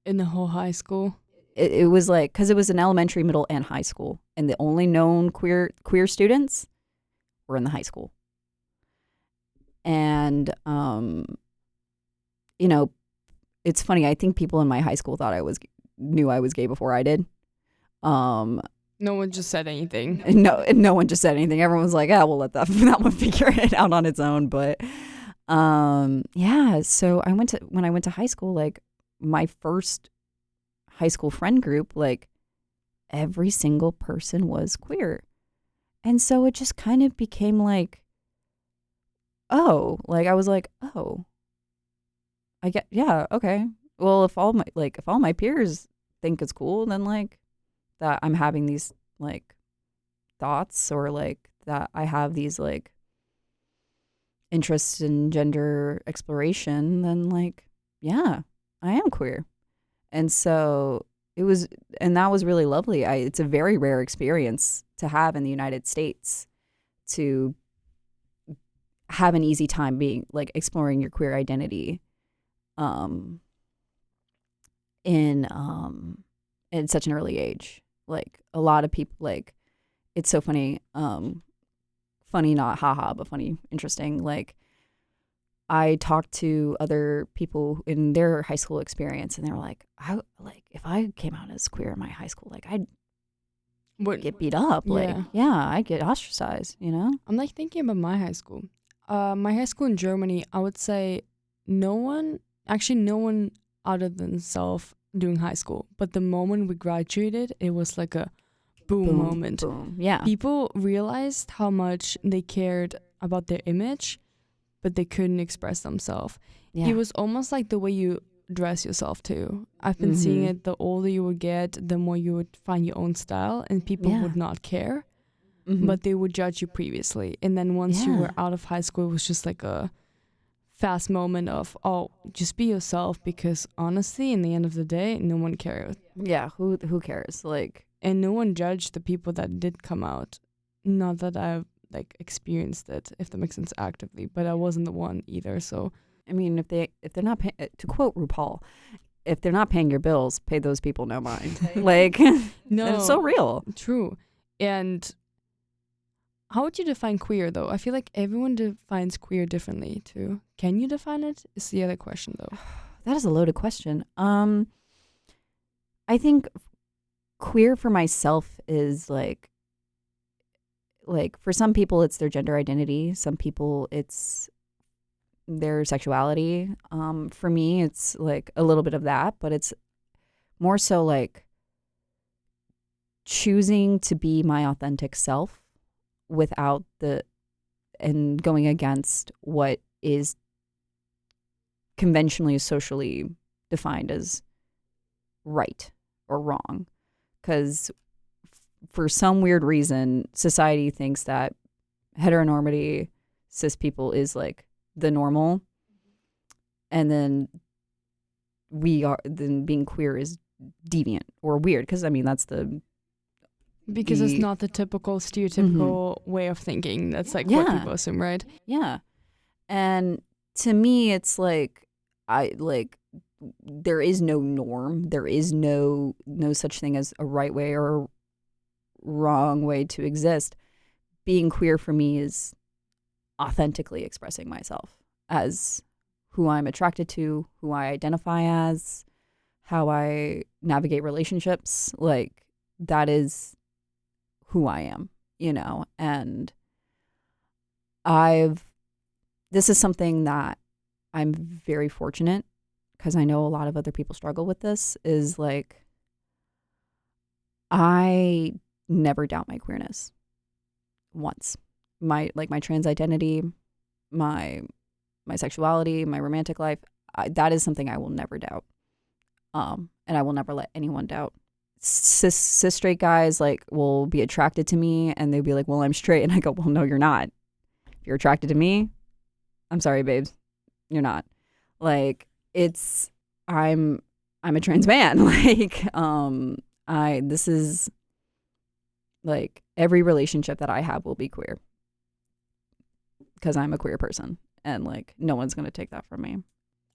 In the whole high school? It was like, because it was an elementary, middle, and high school, and the only known queer students were in the high school. And you know, it's funny. I think people in my high school thought knew I was gay before I did. No one just said anything. No one just said anything. Everyone was like, we'll let that one figure it out on its own. But yeah, so when I went to high school, like my first high school friend group, like every single person was queer. And so it just kind of became like, I was like, I get, yeah, okay. Well, if all my peers think it's cool, then like that I'm having these like thoughts, or like that I have these like interests in gender exploration, then like, yeah, I am queer. And so that was really lovely. It's a very rare experience to have in the United States, to have an easy time being like exploring your queer identity in such an early age. Like a lot of people, like, it's so funny, funny, not haha, but funny, interesting. Like I talked to other people in their high school experience, and they were like, if I came out as queer in my high school, like I'd get beat up. Yeah. Like, yeah, I'd get ostracized, you know? I'm like thinking about my high school. My high school in Germany, I would say no one other than self doing high school. But the moment we graduated, it was like a boom moment. Boom. Yeah. People realized how much they cared about their image, but they couldn't express themselves. Yeah. It was almost like the way you dress yourself too. I've been seeing it. The older you would get, the more you would find your own style, and people would not care, but they would judge you previously. And then once you were out of high school, it was just like a fast moment of, just be yourself, because honestly, in the end of the day, no one cared. Yeah, who cares? Like, and no one judged the people that did come out. Not that I've like experienced it, if that makes sense, actively, but I wasn't the one either. So I mean, if they're not to quote RuPaul, if they're not paying your bills, pay those people no mind. Like, no, it's so real. True. And how would you define queer, though? I feel like everyone defines queer differently, too. Can you define it? Is the other question, though. That is a loaded question. I think queer for myself is like, like for some people it's their gender identity, some people it's their sexuality. For me it's like a little bit of that, but it's more so like choosing to be my authentic self without and going against what is conventionally socially defined as right or wrong. Because for some weird reason, society thinks that heteronormity, cis people is like the normal. And then being queer is deviant or weird. Because I mean, that's because it's not the typical stereotypical way of thinking. That's like what people assume, right? Yeah. And to me, it's like, there is no norm. There is no such thing as a right way or a wrong way to exist. Being queer for me is authentically expressing myself as who I'm attracted to, who I identify as, how I navigate relationships. Like, that is who I am, you know? And this is something that I'm very fortunate, because I know a lot of other people struggle with this, is like, I never doubt my queerness once. My trans identity, my sexuality, my romantic life, that is something I will never doubt. And I will never let anyone doubt. Cis straight guys like will be attracted to me and they'll be like, well, I'm straight. And I go, well, no, you're not. If you're attracted to me, I'm sorry, babes, you're not. Like, I'm a trans man. Like, this is like every relationship that I have will be queer because I'm a queer person, and like no one's gonna take that from me.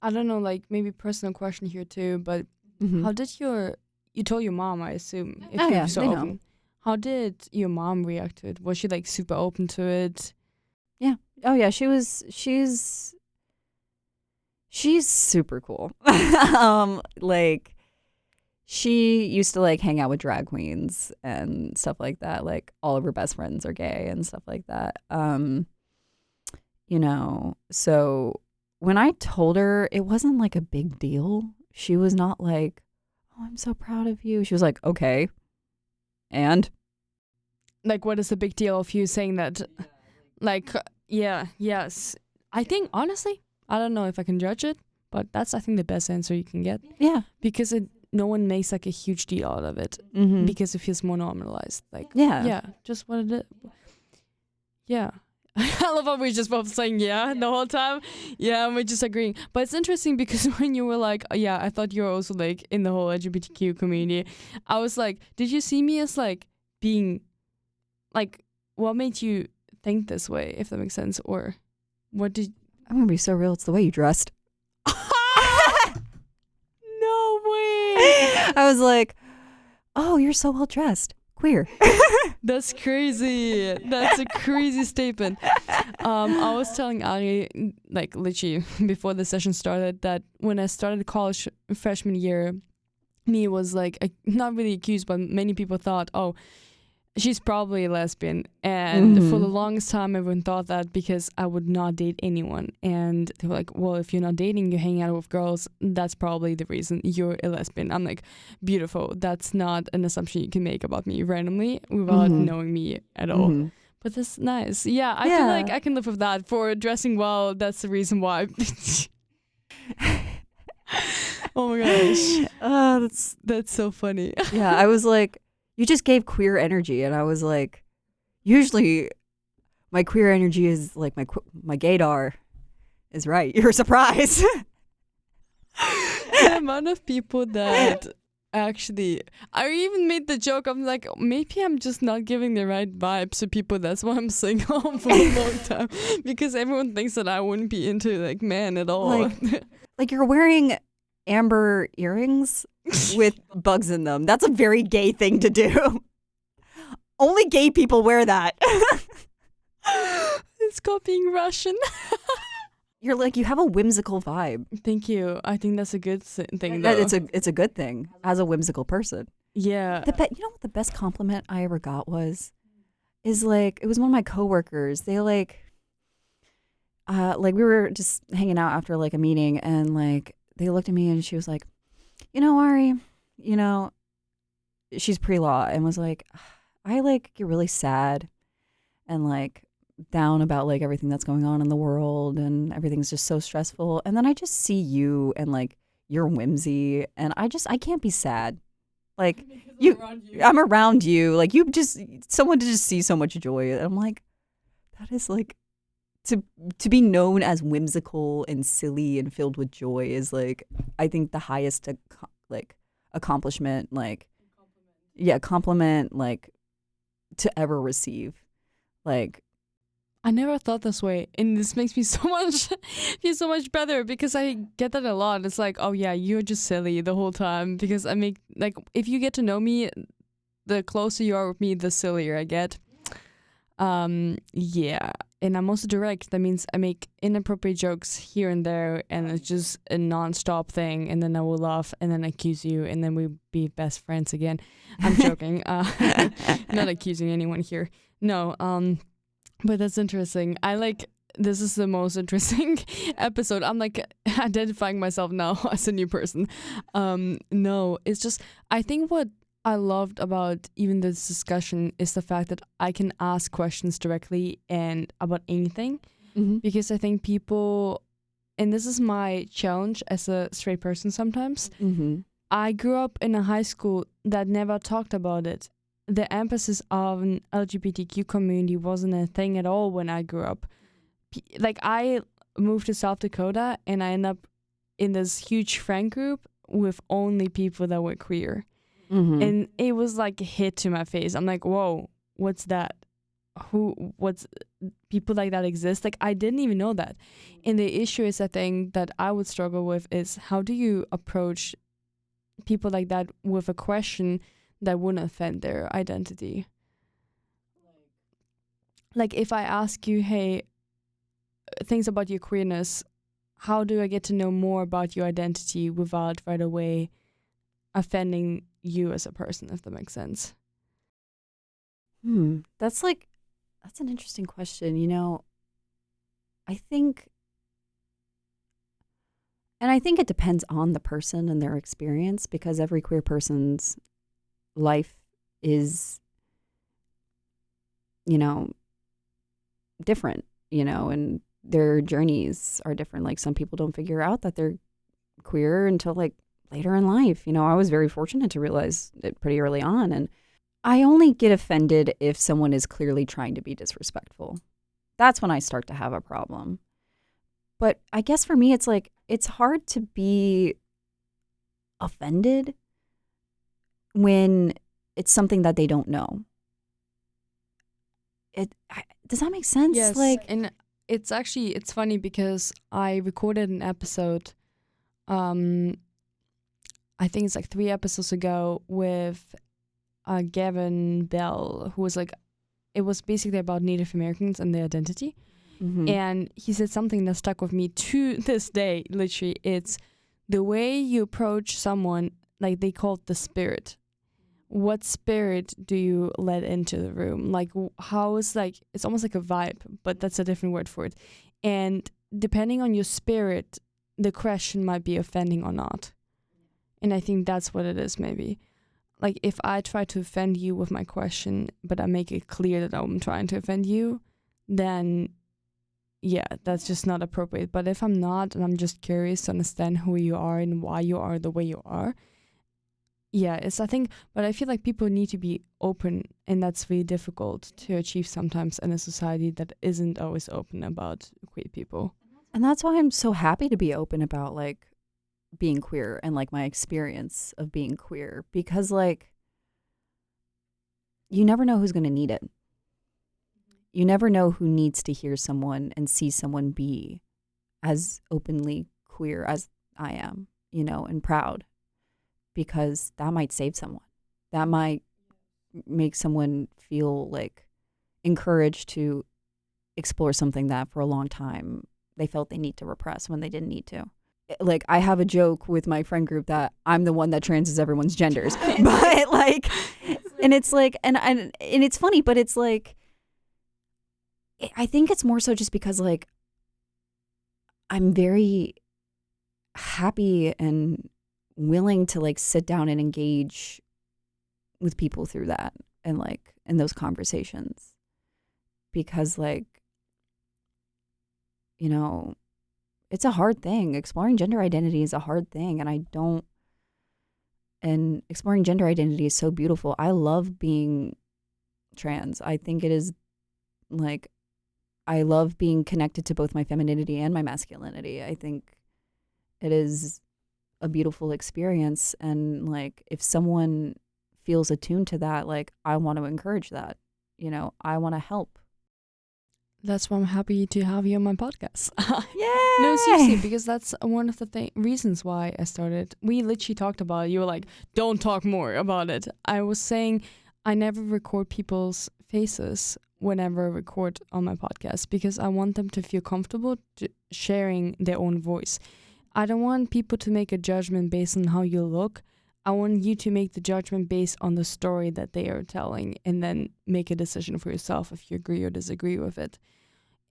I don't know, like maybe personal question here too, but how did you told your mom, I assume, if you're so open. Know. How did your mom react to it? Was she like super open to it? Yeah. Oh yeah, she's super cool. Like, she used to like hang out with drag queens and stuff like that. Like, all of her best friends are gay and stuff like that. You know, so when I told her, it wasn't like a big deal. She was not like, oh, I'm so proud of you. She was like, okay. And? Like, what is the big deal of you saying that? Like, yeah, yes. I think, honestly, I don't know if I can judge it, but that's, I think, the best answer you can get. Yeah. Because no one makes like a huge deal out of it because it feels more normalized. Like, yeah, just what it is. Yeah. I love how we're just both saying the whole time. Yeah, and we're just agreeing. But it's interesting because when you were like, yeah, I thought you were also like in the whole LGBTQ community. I was like, did you see me as like being like, what made you think this way, if that makes sense? Or what did... I'm going to be so real. It's the way you dressed. No way. I was like, oh, you're so well dressed. Queer. That's crazy. That's a crazy statement. I was telling Ari, like literally before the session started, that when I started college freshman year, me was like not really accused, but many people thought, oh, she's probably a lesbian. And for the longest time, everyone thought that because I would not date anyone. And they were like, well, if you're not dating, you're hanging out with girls, that's probably the reason you're a lesbian. I'm like, beautiful. That's not an assumption you can make about me randomly without knowing me at all. But that's nice. Yeah, I feel like I can live with that. For dressing well, that's the reason why. Oh my gosh. That's so funny. Yeah, I was like, you just gave queer energy, and I was like, usually my queer energy is like my gaydar is right. You're surprised. The amount of people that actually, I even made the joke, I'm like, maybe I'm just not giving the right vibes to people. That's why I'm single for a long time, because everyone thinks that I wouldn't be into like men at all. Like you're wearing amber earrings with bugs in them. That's a very gay thing to do. Only gay people wear that. It's called being Russian. You're like, you have a whimsical vibe. Thank you. I think that's a good thing, though. It's a good thing as a whimsical person. Yeah. You know what the best compliment I ever got was, is like, it was one of my coworkers. They like we were just hanging out after like a meeting, and like they looked at me and she was like, Ari, she's pre-law, and was like, I like get really sad and like down about like everything that's going on in the world, and everything's just so stressful. And then I just see you and like your whimsy, and I can't be sad. Like I'm around you. Like someone to just see so much joy. And I'm like, that is like, to be known as whimsical and silly and filled with joy is like, I think the highest like accomplishment, like compliment like to ever receive. Like, I never thought this way, and this makes me feel so much better, because I get that a lot. It's like, oh yeah, you're just silly the whole time, because I make, like, if you get to know me, the closer you are with me, the sillier I get. Yeah, and I'm also direct. That means I make inappropriate jokes here and there, and it's just a non-stop thing, and then I will laugh and then accuse you, and then we'll be best friends again. I'm joking. Not accusing anyone here. No, but that's interesting. This is the most interesting episode. I'm like identifying myself now as a new person. No, it's just, I think what I loved about even this discussion is the fact that I can ask questions directly and about anything, because I think people, and this is my challenge as a straight person sometimes, I grew up in a high school that never talked about it. The emphasis of an LGBTQ community wasn't a thing at all when I grew up. Like, I moved to South Dakota and I ended up in this huge friend group with only people that were queer. And it was like a hit to my face. I'm like, whoa, what's that? What's people like that exist? Like, I didn't even know that. And the issue is, I think, that I would struggle with is, how do you approach people like that with a question that wouldn't offend their identity? Like, if I ask you, hey, things about your queerness, how do I get to know more about your identity without right away offending you as a person, if that makes sense? That's an interesting question. I think it depends on the person and their experience, because every queer person's life is, different, and their journeys are different. Like, some people don't figure out that they're queer until like later in life. I was very fortunate to realize it pretty early on, and I only get offended if someone is clearly trying to be disrespectful. That's when I start to have a problem. But I guess for me, it's like, it's hard to be offended when it's something that they don't know. Does that make sense? Yes, and it's funny because I recorded an episode, I think it's like 3 episodes ago, with Gavin Bell, who was like, it was basically about Native Americans and their identity. And he said something that stuck with me to this day. Literally, it's the way you approach someone, like they call it the spirit. What spirit do you let into the room? Like, how is, like, it's almost like a vibe, but that's a different word for it. And depending on your spirit, the question might be offending or not. And I think that's what it is, maybe. Like, if I try to offend you with my question, but I make it clear that I'm trying to offend you, then yeah, that's just not appropriate. But if I'm not, and I'm just curious to understand who you are and why you are the way you are, yeah, but I feel like people need to be open, and that's really difficult to achieve sometimes in a society that isn't always open about queer people. And that's why I'm so happy to be open about, like, being queer and, like, my experience of being queer, because, like, you never know who's going to need it. You never know who needs to hear someone and see someone be as openly queer as I am, and proud, because that might save someone. That might make someone feel like encouraged to explore something that for a long time they felt they need to repress when they didn't need to. Like, I have a joke with my friend group that I'm the one that transes everyone's genders. But like, and it's like, and it's funny, but it's like, I think it's more so just because like I'm very happy and willing to like sit down and engage with people through that and like in those conversations, because like, you know, it's a hard thing. Exploring gender identity is a hard thing, and exploring gender identity is so beautiful. I love being trans. I think it is like, I love being connected to both my femininity and my masculinity. I think it is a beautiful experience. And like, if someone feels attuned to that, like, I want to encourage that. You know, I want to help. That's why I'm happy to have you on my podcast. Yay! No, seriously, because that's one of the reasons why I started. We literally talked about it. You were like, don't talk more about it. I was saying I never record people's faces whenever I record on my podcast because I want them to feel comfortable sharing their own voice. I don't want people to make a judgment based on how you look. I want you to make the judgment based on the story that they are telling and then make a decision for yourself if you agree or disagree with it.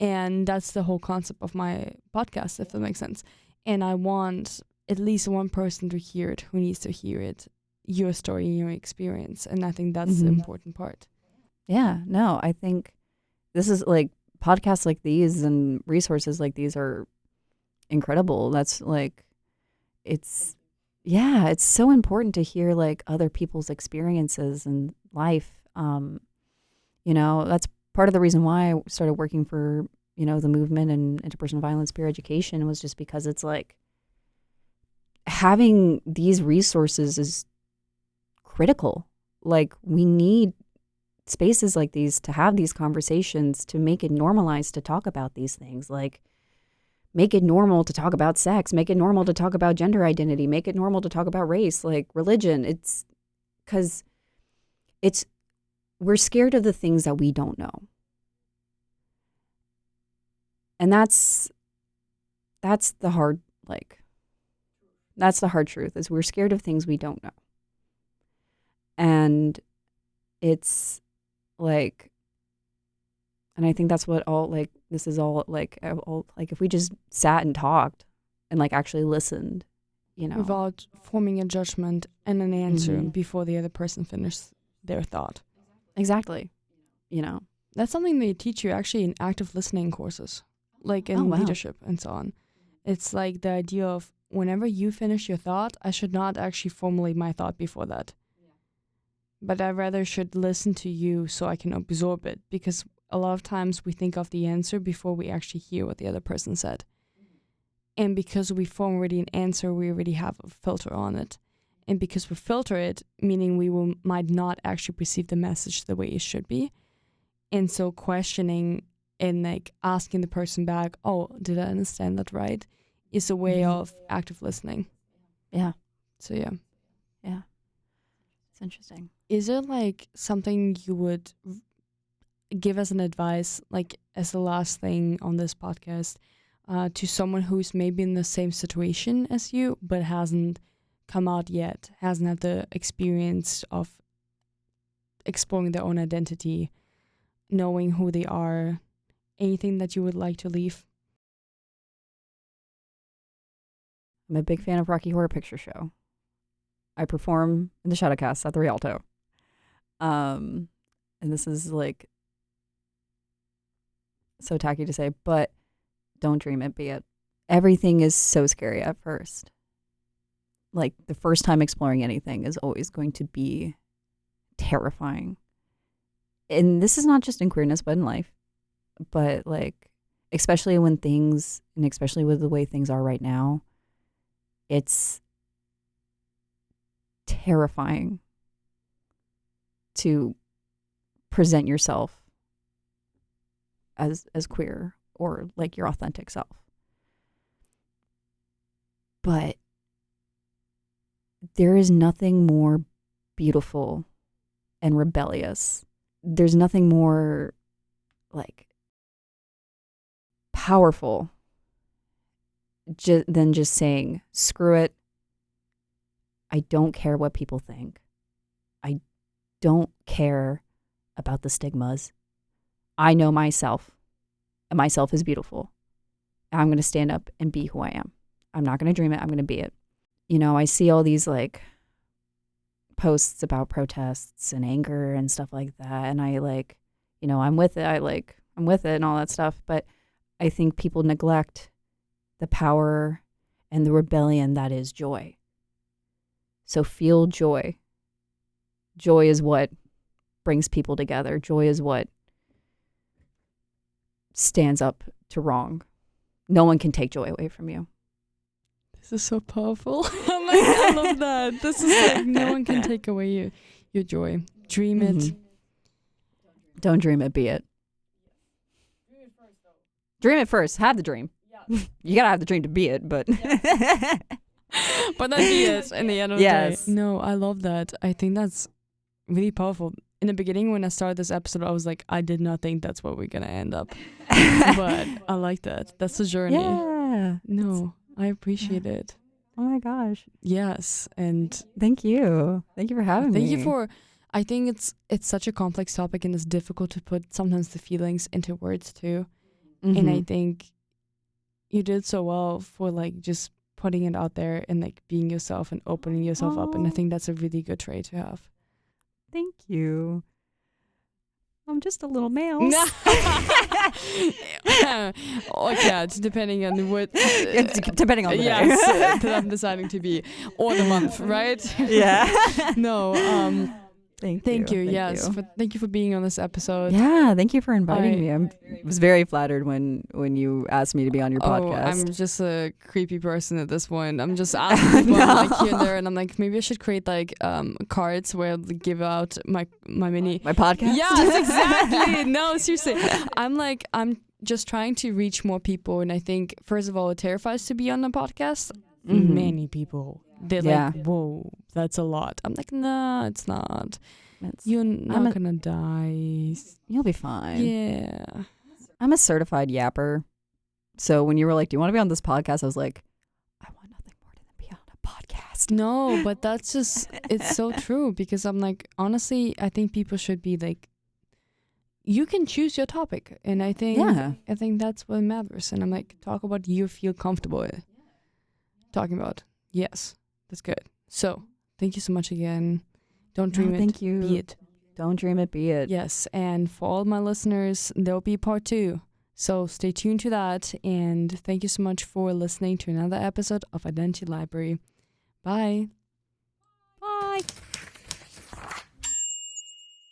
And that's the whole concept of my podcast, if that makes sense. And I want at least one person to hear it who needs to hear it, your story and your experience. And I think that's the important part. Yeah, no, I think this is like podcasts like these and resources like these are incredible. That's like, it's so important to hear like other people's experiences and life. You know, that's part of the reason why I started working for, you know, the movement and interpersonal violence peer education, was just because it's like having these resources is critical. Like, we need spaces like these to have these conversations, to make it normalized to talk about these things. Like, make it normal to talk about sex, make it normal to talk about gender identity, make it normal to talk about race, like religion. It's because we're scared of the things that we don't know. And that's the hard, like, that's the hard truth, is we're scared of things we don't know. And it's like, and I think that's what all, like, this is all, like, if we just sat and talked and, like, actually listened, you know. Without forming a judgment and an answer before the other person finishes their thought. Exactly. You know. That's something they teach you actually in active listening courses, like in leadership and so on. It's like the idea of whenever you finish your thought, I should not actually formulate my thought before that. But I rather should listen to you so I can absorb it, because a lot of times we think of the answer before we actually hear what the other person said. And because we form already an answer, we already have a filter on it. And because we filter it, meaning we might not actually perceive the message the way it should be. And so questioning and like asking the person back, oh, did I understand that right? Is a way of active listening. Yeah. So yeah. Yeah. It's interesting. Is there like something you would give as an advice, like as the last thing on this podcast, to someone who's maybe in the same situation as you, but hasn't come out yet, hasn't had the experience of exploring their own identity, knowing who they are? Anything that you would like to leave? I'm a big fan of Rocky Horror Picture Show. I perform in the Shadowcast at the Rialto. And this is like so tacky to say, but don't dream it, be it. Everything is so scary at first. Like, the first time exploring anything is always going to be terrifying. And this is not just in queerness, but in life. But like, especially when things, and especially with the way things are right now, it's terrifying to present yourself as queer or like your authentic self. But there is nothing more beautiful and rebellious. There's nothing more like powerful than just saying, screw it. I don't care what people think. I don't care about the stigmas. I know myself. myself is beautiful. I'm going to stand up and be who I am. I'm not going to dream it. I'm going to be it. You know, I see all these like posts about protests and anger and stuff like that. And I like, you know, I'm with it. I'm with it and all that stuff. But I think people neglect the power and the rebellion that is joy. So feel joy. Joy is what brings people together. Joy is what stands up to wrong. No one can take joy away from you. This is so powerful. Oh my God, I love that. This is like, no one can take away your joy. Dream it. Don't dream it, be it. Dream it first. Have the dream. Yeah. You gotta have the dream to be it, but but then be it in the end of the day. No, I love that. I think that's really powerful. In the beginning, when I started this episode, I was like, I did not think that's where we're gonna end up. But I like that. That's the journey. Yeah. No, I appreciate it. Oh my gosh. Yes, and thank you. Thank you for having me. Thank you for. I think it's such a complex topic, and it's difficult to put sometimes the feelings into words too. And I think you did so well for like just putting it out there and like being yourself and opening yourself up. And I think that's a really good trait to have. Thank you. I'm just a little male. Or cat, depending on what. Depending on the day. Yes, that I'm deciding to be. Or the month, right? Yeah. No, Thank you. Yes. Thank you for being on this episode. Yeah, thank you for inviting me. I was very flattered when you asked me to be on your podcast. I'm just a creepy person at this point. I'm just asking people like here and there, and I'm like, maybe I should create like cards where I give out my podcast. Yes, exactly. No, seriously. I'm just trying to reach more people, and I think first of all, it terrifies to be on the podcast. Many people. They're like, whoa, that's a lot. I'm like, no, it's not. You're not gonna die. You'll be fine. Yeah. I'm a certified yapper. So when you were like, do you want to be on this podcast? I was like, I want nothing more than be on a podcast. No, but that's just, it's so true because I'm like, honestly, I think people should be like, you can choose your topic. And I think that's what matters. And I'm like, talk about you feel comfortable talking about. Yes. That's good. So, thank you so much again. Don't dream it. Thank you. Be it. Don't dream it, be it. Yes. And for all my listeners, there'll be part 2. So, stay tuned to that. And thank you so much for listening to another episode of Identity Library. Bye. Bye.